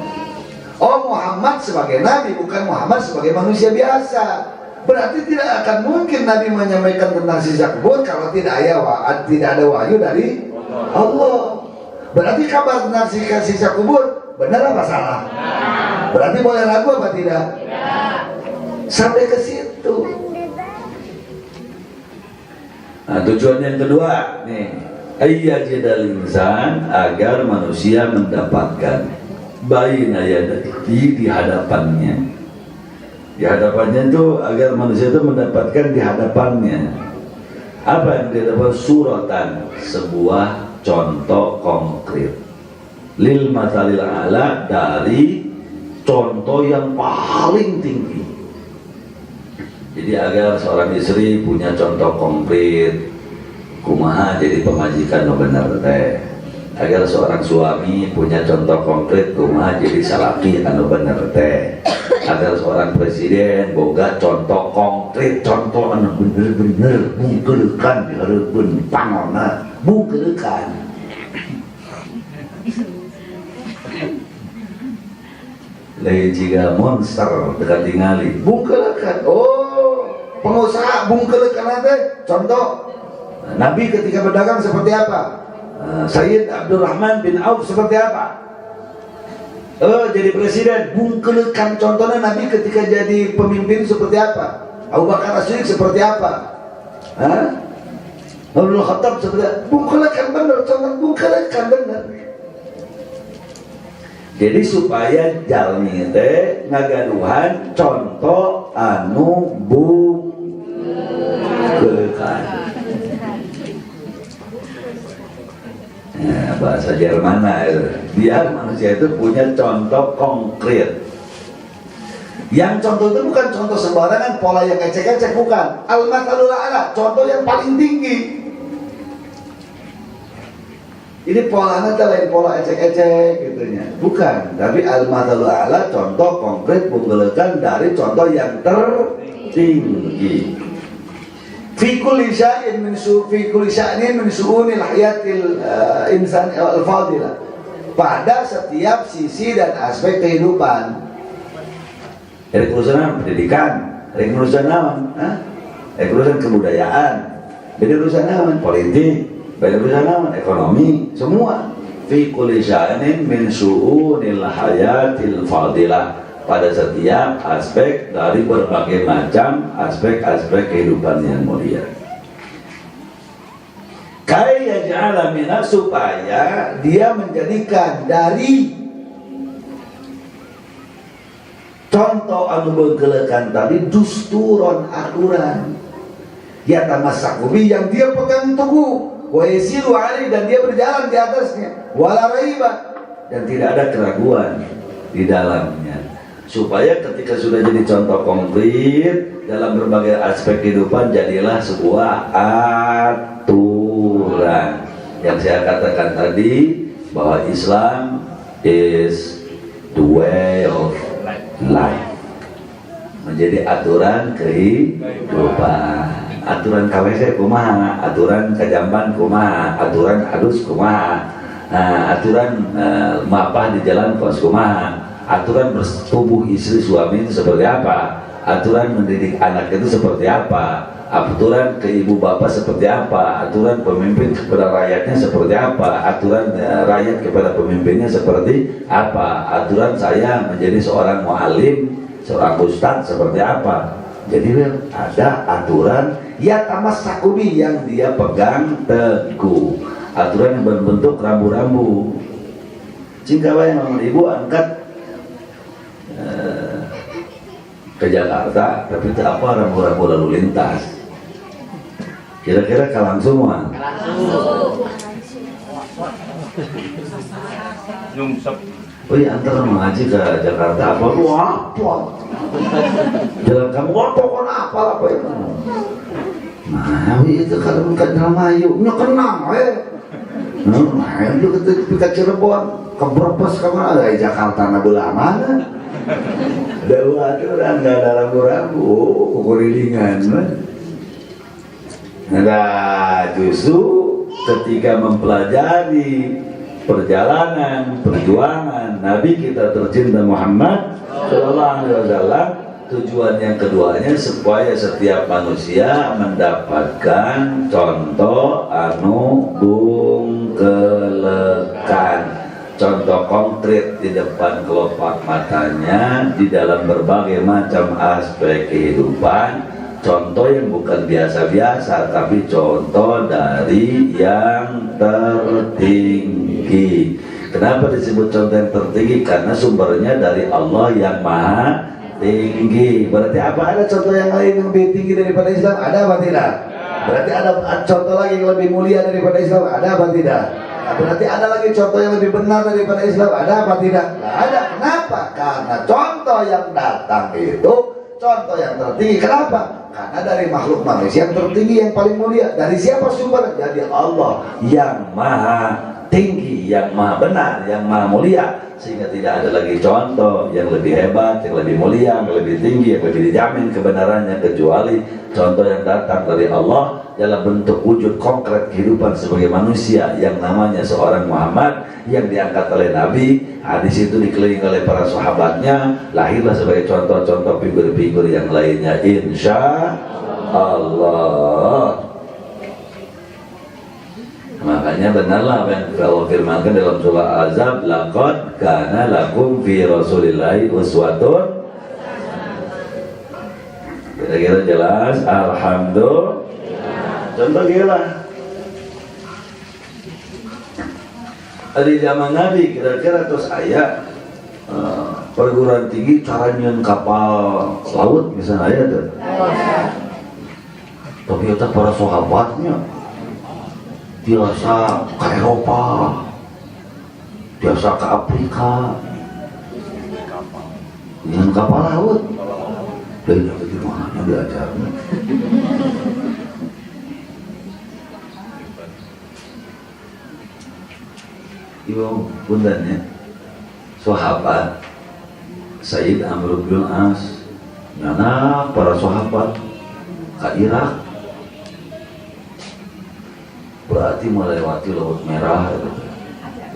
Oh, Muhammad sebagai Nabi, bukan Muhammad sebagai manusia biasa. Berarti tidak akan mungkin Nabi menyampaikan tentang siksa kubur kalau tidak ada wahyu dari Allah. Berarti kabar tentang siksa kubur benar apa salah? Berarti boleh ragu apa tidak? Sampai ke situ. Nah, tujuan yang kedua nih, ayyajidal insan, agar manusia mendapatkan baina yadayhi, di hadapannya. Di hadapannya itu agar manusia itu mendapatkan di hadapannya. Apa yang didapat? Suratan, sebuah contoh konkret. Lil matalil a'la, dari contoh yang paling tinggi. Jadi agar seorang istri punya contoh konkret, kumaha jadi pemajikan no bener teh. Agar seorang suami punya contoh konkret, kumaha jadi salaki anu bener teh. Agar seorang presiden boga contoh konkret, contoh anu bener-bener bungkeulkan di hareupeun pangona, bungkeulkan. lain jika monster dekat tingali bungkelekan. Oh, pengusaha bungkelekan nanti. Contoh, Nabi ketika berdagang seperti apa? Sayyid Abdurrahman bin Auf seperti apa? Jadi presiden bungkelekan. Contohnya Nabi ketika jadi pemimpin seperti apa? Abu Bakar As-Siddiq seperti apa? Umar Khattab seperti apa? Bungkelekan bener, contoh bungkelekan bener. Jadi supaya jalmi teh ngagaduhan contoh anu bungkelekan. Nah, bahasa Jerman biar manusia itu punya contoh konkret. Yang contoh itu bukan contoh sembarangan, pola yang ecek-ecek, bukan. Al-mathalul a'la, contoh yang paling tinggi. Ini polanya lain pola ecek-ecek gitunya, bukan. Tapi al-mathalul a'la contoh konkret bungkelekan dari contoh yang tertinggi. Fi kulli sya'in min su'unil hayatil insan al-fadilah. Pada setiap sisi dan aspek kehidupan. Dari urusan pendidikan, dari urusan naon, dari urusan kebudayaan, dari urusan naon politik, dari urusan naon ekonomi, semua. Fi kulli sya'in min su'unil hayatil fadilah. Pada setiap aspek dari berbagai macam aspek-aspek kehidupan yang mulia. Kaya ja'ala minna, supaya dia menjadikan dari contoh anu bengkelekan tadi dusturon, aturan ya tamassakubi yang dia pegang teguh, wa yasiru alaihi, dan dia berjalan di atasnya, wala raiba, dan tidak ada keraguan di dalamnya. Supaya ketika sudah jadi contoh konkret dalam berbagai aspek kehidupan, jadilah sebuah aturan. Yang saya katakan tadi bahwa Islam is the way of life, menjadi aturan kehidupan. Aturan KWC kumaha, aturan kajamban kumaha, aturan adus kumaha, aturan mapah di jalan kos kumaha, aturan bertubuh istri suami itu seperti apa, aturan mendidik anak itu seperti apa, aturan ke ibu bapak seperti apa, aturan pemimpin kepada rakyatnya seperti apa, aturan rakyat kepada pemimpinnya seperti apa, aturan saya menjadi seorang mu'alim, seorang ustadz seperti apa. Jadi ada aturan ya tamassakubi yang dia pegang teguh, aturan yang berbentuk rambu-rambu. Jika yang ibu angkat ke Jakarta, tapi itu apa, rambu-rambu lalu lintas. Kira-kira kalang semua. Oh iya, antara mengaji ke Jakarta apa? Jalan kamu apa itu? Nah, itu kalau bukan Dramayu, kenang, nah, itu ketika Cirebon, ke Brebes kemana? Jakarta nabelah mana? Aturan, nggak ada rambu-rambu, kurilingan. Nah, justru ketika mempelajari perjalanan, perjuangan Nabi kita tercinta Muhammad Sallallahu Alaihi Wasallam, tujuan yang keduanya supaya setiap manusia mendapatkan contoh anu bungkelekan, contoh konkret di depan kelopak matanya di dalam berbagai macam aspek kehidupan, contoh yang bukan biasa-biasa tapi contoh dari yang tertinggi. Kenapa disebut contoh yang tertinggi? Karena sumbernya dari Allah yang maha tinggi. Berarti apa, ada contoh yang lain yang lebih tinggi daripada Islam? Ada apa tidak? Berarti ada contoh lagi yang lebih mulia daripada Islam? Ada apa tidak? Berarti ada lagi contoh yang lebih benar daripada Islam? Ada apa tidak? Tidak ada. Kenapa? Karena contoh yang datang itu contoh yang tertinggi. Kenapa? Karena dari makhluk manusia yang tertinggi, yang paling mulia. Dari siapa sumber? Dari Allah yang maha tinggi, yang maha benar, yang maha mulia, sehingga tidak ada lagi contoh yang lebih hebat, yang lebih mulia, yang lebih tinggi, yang lebih dijamin kebenarannya kecuali contoh yang datang dari Allah dalam bentuk wujud konkret kehidupan sebagai manusia yang namanya seorang Muhammad yang diangkat oleh Nabi. Hadis itu dikelilingi oleh para sahabatnya, lahirlah sebagai contoh-contoh figur-figur yang lainnya, insya Allah. Makanya benarlah apa yang Allah firmankan dalam surah Azab, laqad kana lakum fi rasulillahi uswatun. Kira-kira jelas? Alhamdulillah. Contoh gila. Di zaman Nabi kira-kira terus ayat perguruan tinggi cara nyeun kapal laut misalnya ayat tuh. Tapi itu para sahabatnya biasa ke Eropa, biasa ke Afrika dengan kapal laut. Dari gimana yang diajarnya? Ibu bundanya sahabat Sayyid Amr bin As, nyana para sahabat ke Irak, berarti melewati Laut Merah.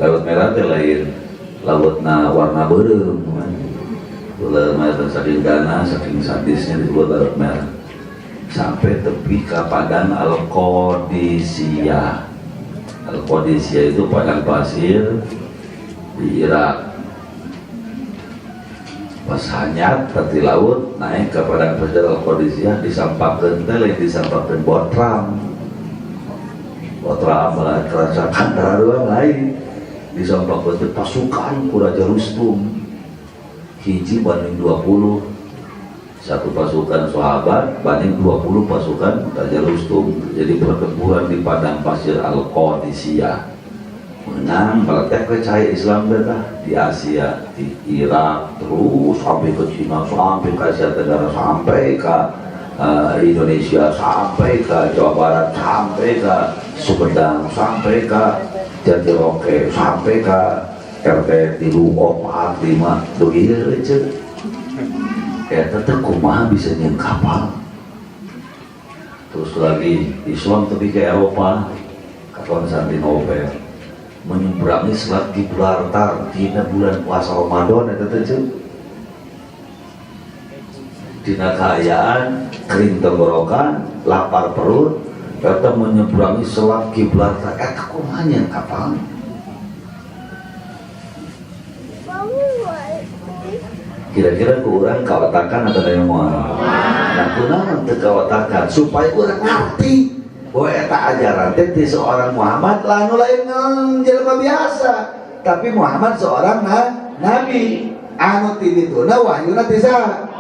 Laut Merah itu lain lautna warna berem kan. Laut Merah saking ganas, saking sadisnya disebut Laut Merah. Sampai tepi ke padang Al-Qadisiyah. Al-Qadisiyah itu padang pasir di Irak. Pas hanyat tadi laut naik ke padang pasir Al-Qadisiyah, disampaikan tele, disampaikan botram malah kerajaan doang lain, disampaikan pasukan ku Raja Rustum hiji banding 20, satu pasukan sahabat banding 20 pasukan Raja Rustum. Jadi pertempuran di padang pasir Al-Qadisiyah, menang meletek ke cahaya Islam di Asia, di Irak, terus sampai ke Cina, sampai ke Asia Tenggara, sampai ke Indonesia, sampai ke Jawa Barat, sampai ke Sumedang, sampai ke Jatiroke, sampai ke RT 3, 4, 5 begitu aja. Kayak tetap kumaha bisa nyeun kapal. Terus lagi Islam tapi ke Eropa, ke Konstantinopel, menyeberangi Selat Gibraltar di bulan puasa Ramadan itu aja. Dina kaayaan kering tenggorokan, lapar perut, kita menyeberangi Selat Gibraltar. Kumaha nyeun kapal. Kira-kira ke orang kawatakan atau dari mana? Nah, kunaon teu kawatakan supaya orang ngerti bahwa eta ajaran teh ti seorang Muhammad lain jelema biasa, tapi Muhammad seorang nabi anu ti dituna wahyuna ti saha?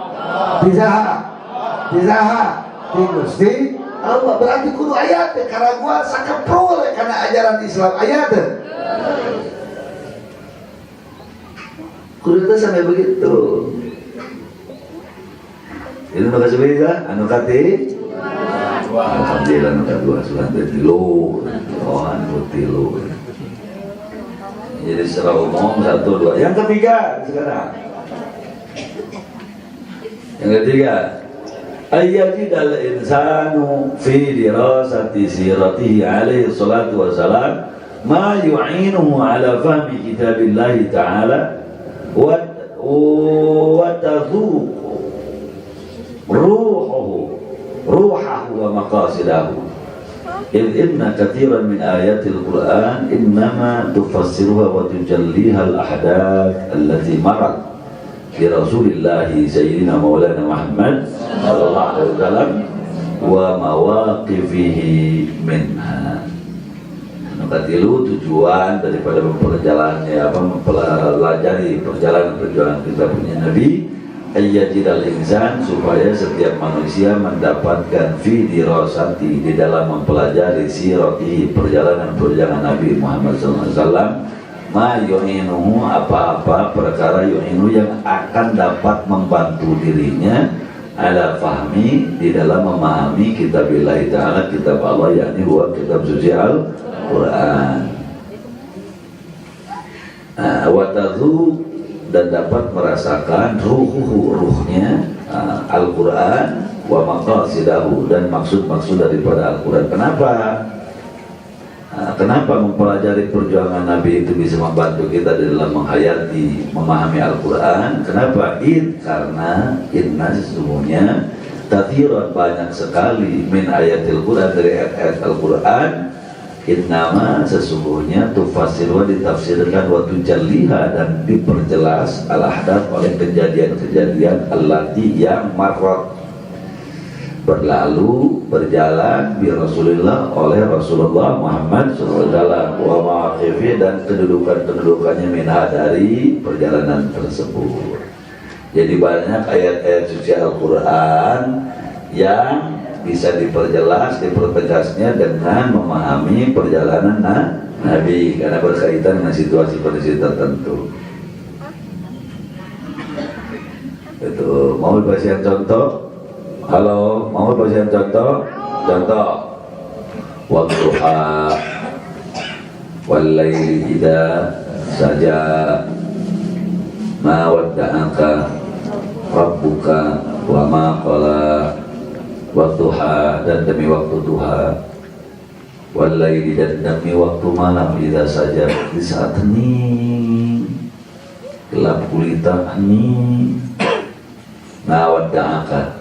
Ti Gusti Allah. Berarti kudu ayat teh karena gua sakeprul karena ajaran Islam ayat teh. Kudu teh sampai begitu. Itu makasih beda anu kati alhamdulillah anu kadua sudah tilu anu tilu. Jadi secara umum 1, 2. Yang ketiga sekarang. Yang ketiga, ayyajidal insanu fi dirasati siratihi alaihi salatu wassalam ma yu'inuhu ala fahmi kitabillahi ta'ala wa tadhuq ruhahu wa maqasidahu. إذ إن كثيرا من آيات القرآن إنما تفسرها وتجليها الأحداث التي مرت برسول الله سيدنا مولانا محمد صلى الله عليه وسلم ومواقفه منها. Katilu tujuan daripada mempelajari perjalanan perjuangan kita punya Nabi, ayyajidal insan, supaya setiap manusia mendapatkan fi dirasati, di dalam mempelajari sirati, perjalanan Nabi Muhammad SAW, ma yu'inuhu, apa-apa perkara yu'inu yang akan dapat membantu dirinya ala fahmi, di dalam memahami kitabillah ta'ala, kitab Allah, yakni huwa kitab suci Al-Quran. Watadhu, dan dapat merasakan ruhnya Al-Quran, wa maqasidahu, dan maksud-maksud daripada Al-Quran. Kenapa mempelajari perjuangan Nabi itu bisa membantu kita dalam menghayati, memahami Al-Quran? Kenapa? Karena inna sesungguhnya kathiran, banyak sekali, min ayatil Quran, dari ayat-ayat Al-Quran, innama sesungguhnya tufasirwa, ditafsirkan, wa tujalliha, dan diperjelas al-ahdath oleh kejadian-kejadian allati yang marrat, berlalu, berjalan, bi Rasulillah, oleh Rasulullah Muhammad SAW, wa ma'akifi, dan kedudukannya minha, dari perjalanan tersebut. Jadi banyak ayat-ayat suci Al-Quran yang bisa diperjelas, dipertegasnya dengan memahami perjalanan Nabi, karena berkaitan dengan situasi kondisi tertentu. Itu mau bahasan contoh. Halo, mau bahasan contoh? Contoh. Wadduha wal laili idza saja, ma wadda'aka rabbuka wa ma qala, wadduha, dan demi waktu duha, wal laili, dan demi waktu malam, idza saja, di saat hening, gelap gulita hening, ma wadda'aka,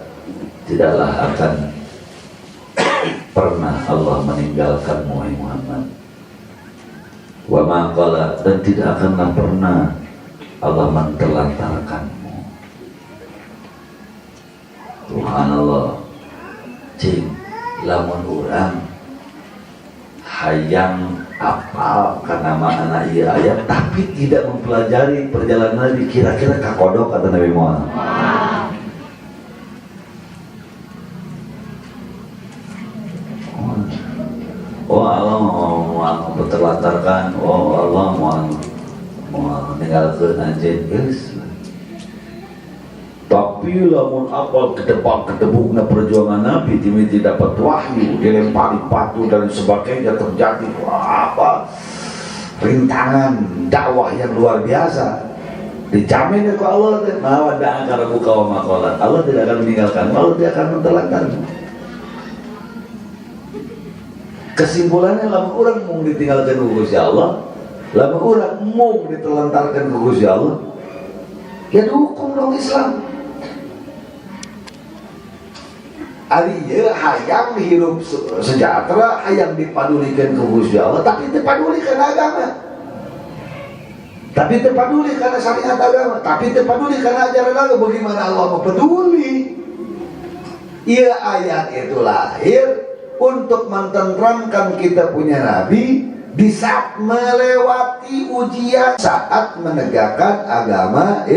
tidaklah akan pernah Allah meninggalkanmu, wahai Muhammad, wa ma qala, dan tidak akanlah pernah Allah menterlantarkanmu. Subhanallah. Cing, lamun urang hayang apal karena makna ieu ayat tapi tidak mempelajari perjalanan Nabi, kira-kira kakodok kata Nabi Muhammad. Oh Allah mau terlantarkan, oh Allah mau meninggalkan anjing, guys. Tapi lamun apal kedebuk-kedebukna perjuangan Nabi, timiti dapat wahyu, dilempari batu dan sebagainya, terjadi rintangan dakwah yang luar biasa. Dijamin oleh Allah, mawada'aka rabbuka wa ma qala, Allah tidak akan meninggalkan, Allah tidak akan menterlantarkan. Kesimpulannya, lamun orang mau ditinggalkan ke Gusti Allah, lamun orang mau ditelantarkan ke Gusti Allah, ya dukung dong Islam. Ari ieu hayang hirup sejahtera, hayang dipadulikan ke Gusti Allah, tapi teu paduli kana agama, tapi teu paduli kana syariat agama, tapi teu paduli kana ajaran agama. Bagaimana Allah mau peduli? Ieu ayat itu lahir untuk mententeramkan kita punya Nabi di saat melewati ujian, saat menegakkan agama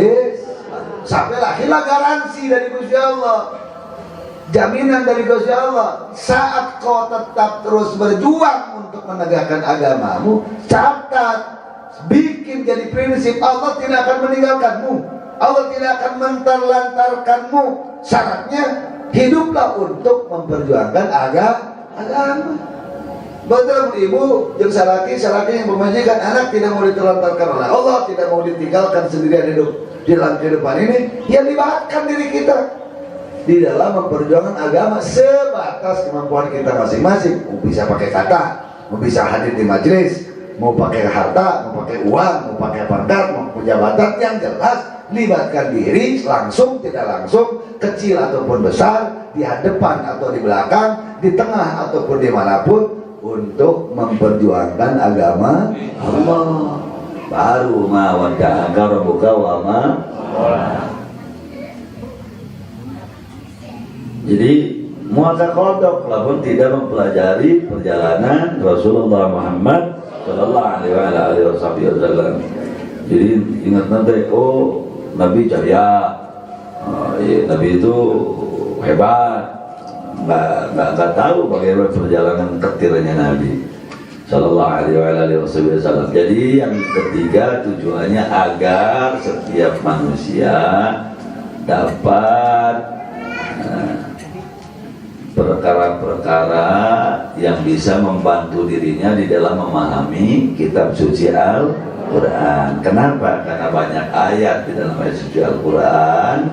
sampai lahirlah garansi dari Gusti Allah, jaminan dari Gusti Allah. Saat kau tetap terus berjuang untuk menegakkan agamamu, catat, bikin jadi prinsip, Allah tidak akan meninggalkanmu, Allah tidak akan menterlantarkanmu. Syaratnya hiduplah untuk memperjuangkan agama. Betul ibu, yang salaki yang memajikan anak tidak mau ditelantarkan oleh Allah, tidak mau ditinggalkan sendirian hidup di dalam kehidupan ini. Yang libatkan diri kita di dalam memperjuangkan agama sebatas kemampuan kita masing-masing. Mau bisa pakai kata, mau bisa hadir di majelis, mau pakai harta, mau pakai uang, mau pakai pangkat, mau jabatan, yang jelas libatkan diri langsung tidak langsung, kecil ataupun besar, di depan atau di belakang, di tengah ataupun dimanapun, untuk memperjuangkan agama Allah. Baru mawada'aka rabbuka wa ma qala. Jadi muaka kodok lamun tidak mempelajari perjalanan Rasulullah Muhammad sallallahu alaihi wasallam. Jadi ingat nanti, oh Nabi jaya, Nabi itu hebat, nggak tahu bagaimana perjalanan ketirnya Nabi sallallahu alaihi wasallam. Jadi yang ketiga tujuannya agar setiap manusia dapat perkara-perkara yang bisa membantu dirinya di dalam memahami kitab suci Al-Quran. Al-Quran. Kenapa? Karena banyak ayat di dalam ayat suci Al-Quran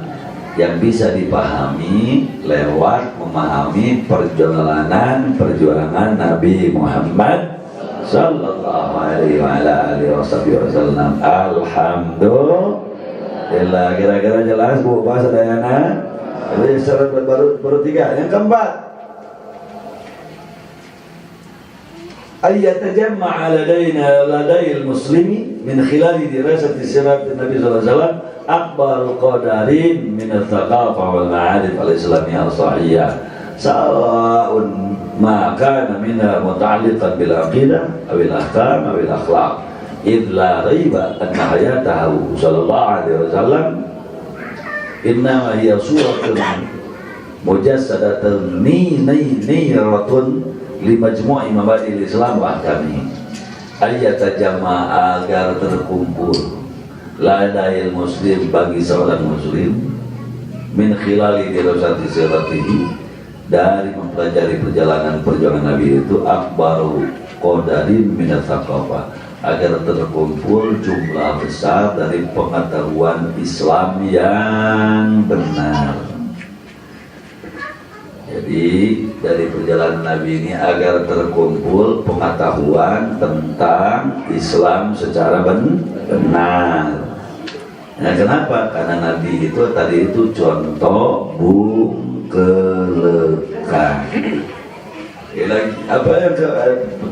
yang bisa dipahami lewat memahami perjuangan Nabi Muhammad sallallahu alaihi wasallam. Alhamdulillah. Kira-kira jelas Bu bahasa Dayana? Jadi syarat baru 3. Yang keempat, ayatajamma'a ladayil muslimi min khilali dirasati sirat Nabi sallallahu alaihi wasallam akbar qadarin min al-thaqafah wal ma'arif al-islamiyah al-sahihah sawa'un ma kana minha muta'alliqan bil aqidah aw al ahkam aw al akhlaq idh la raiba anna hayatahu sallallahu alaihi wasallam innama hiya suratun mujassadatun niratun li majmu'i mabadi'il Islam wa ahkamihi. Ayatajamma'a agar terkumpul ladayil muslim bagi seorang muslim min khilali dirasati siratihi dari mempelajari perjuangan Nabi itu akbaru qadarin min al-thaqafah agar terkumpul jumlah besar dari pengetahuan Islam yang benar. Jadi dari perjalanan Nabi ini agar terkumpul pengetahuan tentang Islam secara benar. Nah, kenapa? Karena Nabi itu tadi itu contoh bungkelekan. Apa yang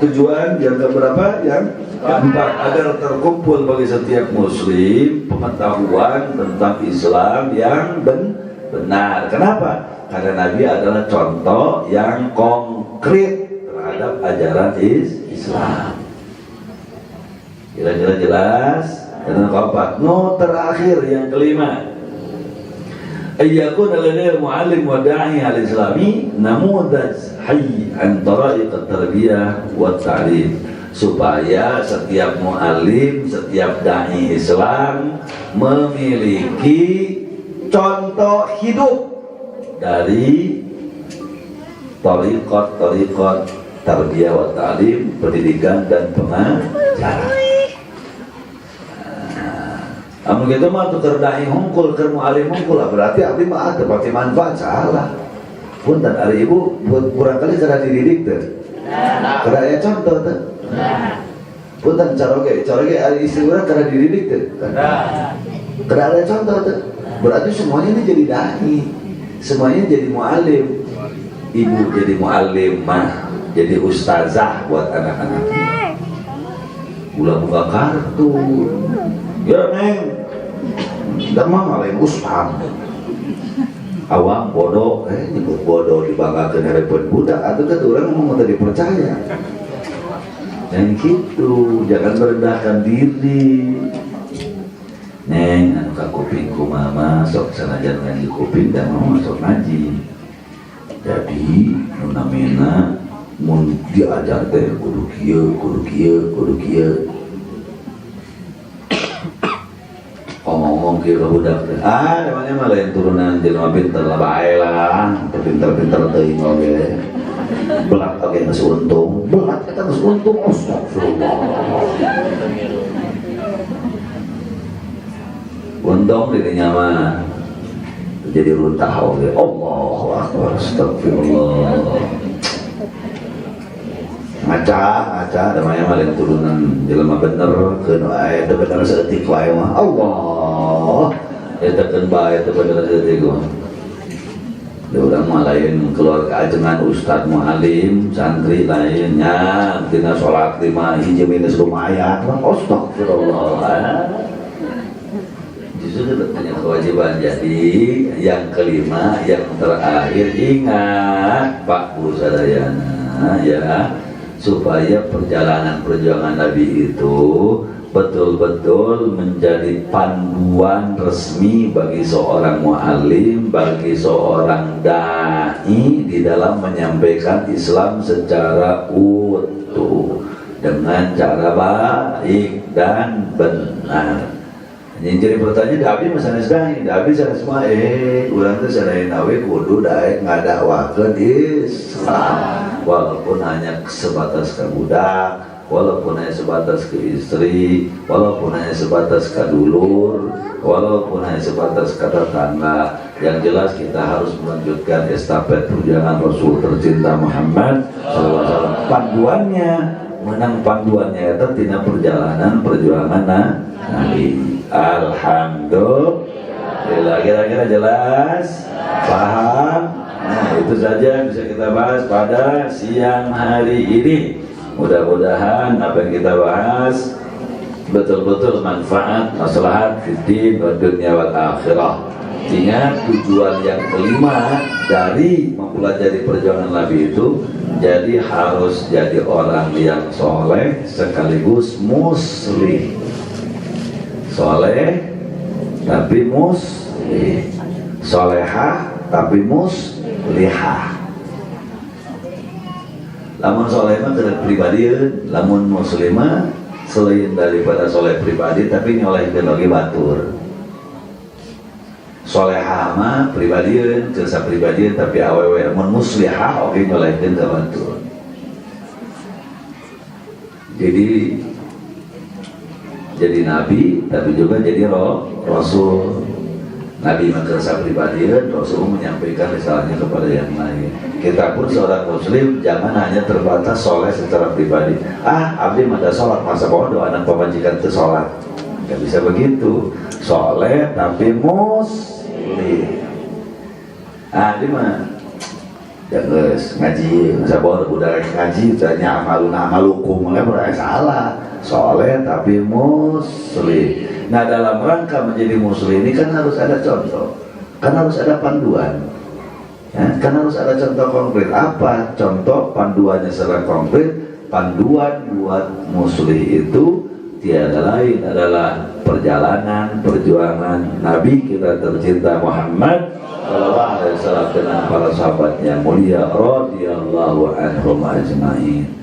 tujuan yang keberapa? Yang keempat, agar terkumpul bagi setiap muslim pengetahuan tentang Islam yang benar. Kenapa? Karena Nabi adalah contoh yang konkret terhadap ajaran Islam. Kira-kira jelas? Dan keempat, terakhir yang kelima, ayyakun ladayil muallim wa da'i al-islami namudaj hayy an tara'iq at-tarbiyah wa at-ta'lim, supaya setiap muallim, setiap dai Islam memiliki contoh hidup dari tariqat tarbiyah wa ta'lim, pendidikan dan pengajaran. Amun gitu mah tuker dai hungkul, keur muallim hungkul, berarti abdi mah teu pati manfaat salah. Punten ari ibu barangkali kada dididik teh. Kada aya contoh teh. Punten caroge ari istri urang kada dididik teh. Kada ada contoh teh. Berarti semuanya ini jadi dai. Semuanya jadi muallim. Ibu jadi muallimah, jadi ustazah buat anak-anaknya. Ulah buka kartu. Ya neng, damang lain ustaz. Awam bodoh, nyebut bodoh dibanggakeun hareupeun budak, atuh kan urang ngomong teu dipercaya. Dan gitu, jangan merendahkan diri. Neng, anu ka kuping ku mama sok sanajan ngaji kuping dan mama sok ngaji. Jadi, nu namina mun diajar teh kudu kieu. Ngomong ke budak teh, namanya mah lain turunan jelema pinter lah bae lah, pinter-pinter teuing oge. Belat oge geus untung, belat eta geus untung, astagfirullah. Untung dirinya mah jadi runtah oge. Allahu akbar, astagfirullah. Ngaca namanya mah lain turunan jelema bener keun aya teu bener saeutik wae mah Allah eta keun bae teu bener saeutik mah. Da urang mah lain keluar ka ajengan ustad muallim santri lainnya dina salat lima hiji minus lumayan mah astagfirullah. Justru itu punya kewajiban. Jadi yang kelima yang terakhir, ingat Pak Bu sadayana ya, supaya perjuangan Nabi itu betul-betul menjadi panduan resmi bagi seorang muallim, bagi seorang dai di dalam menyampaikan Islam secara utuh dengan cara baik dan benar. Yang jadi pertanyaan, Dabi masalah sedang, Dabi sanes mah urang teh sadaya nawe kudu daek ngadakwakeun Islam. Walaupun hanya sebatas ke budak, walaupun hanya sebatas ke istri, walaupun hanya sebatas ke dulur, walaupun hanya sebatas ke tetangga. Yang jelas kita harus melanjutkan estafet perjuangan Rasul tercinta Muhammad SAW. Panduannya, menang panduannya itu tina perjalanan perjuangan Nabi. Alhamdulillah. Kira-kira jelas? Paham? Nah, itu saja yang bisa kita bahas pada siang hari ini. Mudah-mudahan apa yang kita bahas betul-betul manfaat, maslahat fiddin wa dunya wal akhirah. Ingat, tujuan yang kelima dari mempelajari perjuangan Nabi itu, jadi harus jadi orang yang soleh sekaligus muslim. Soleh tapi muslim, solehah tapi muslihah. Lamun soleh mah tidak pribadi, lamun muslimah selain daripada soleh pribadi tapi nyolehkeun oge batur. Solehah mah pribadi, jasa pribadi tapi awewe, lamun muslihah oge nyolehkeun ka batur. Jadi nabi tapi juga jadi rasul. Nabi madrasah pribadi, Rasul menyampaikan risalahnya kepada yang lain. Kita pun seorang muslim jangan hanya terbatas soleh secara pribadi. Abdi mada sholat, masa bodoh anak pemajikan itu sholat. Gak bisa begitu. Soleh tapi muslim. Abdi mah jangan ngaji, masa bodoh udah ngaji, tanya amalukum, mulai salah. Soleh tapi muslim. Nah, dalam rangka menjadi muslim ini kan harus ada contoh, kan harus ada panduan, ya, kan harus ada contoh konkret. Apa contoh panduannya secara konkret? Panduan buat muslim itu tiada lain adalah perjalanan perjuangan Nabi kita tercinta Muhammad sallallahu alaihi wasallam dengan para sahabatnya mulia radhiyallahu anhum ajma'in.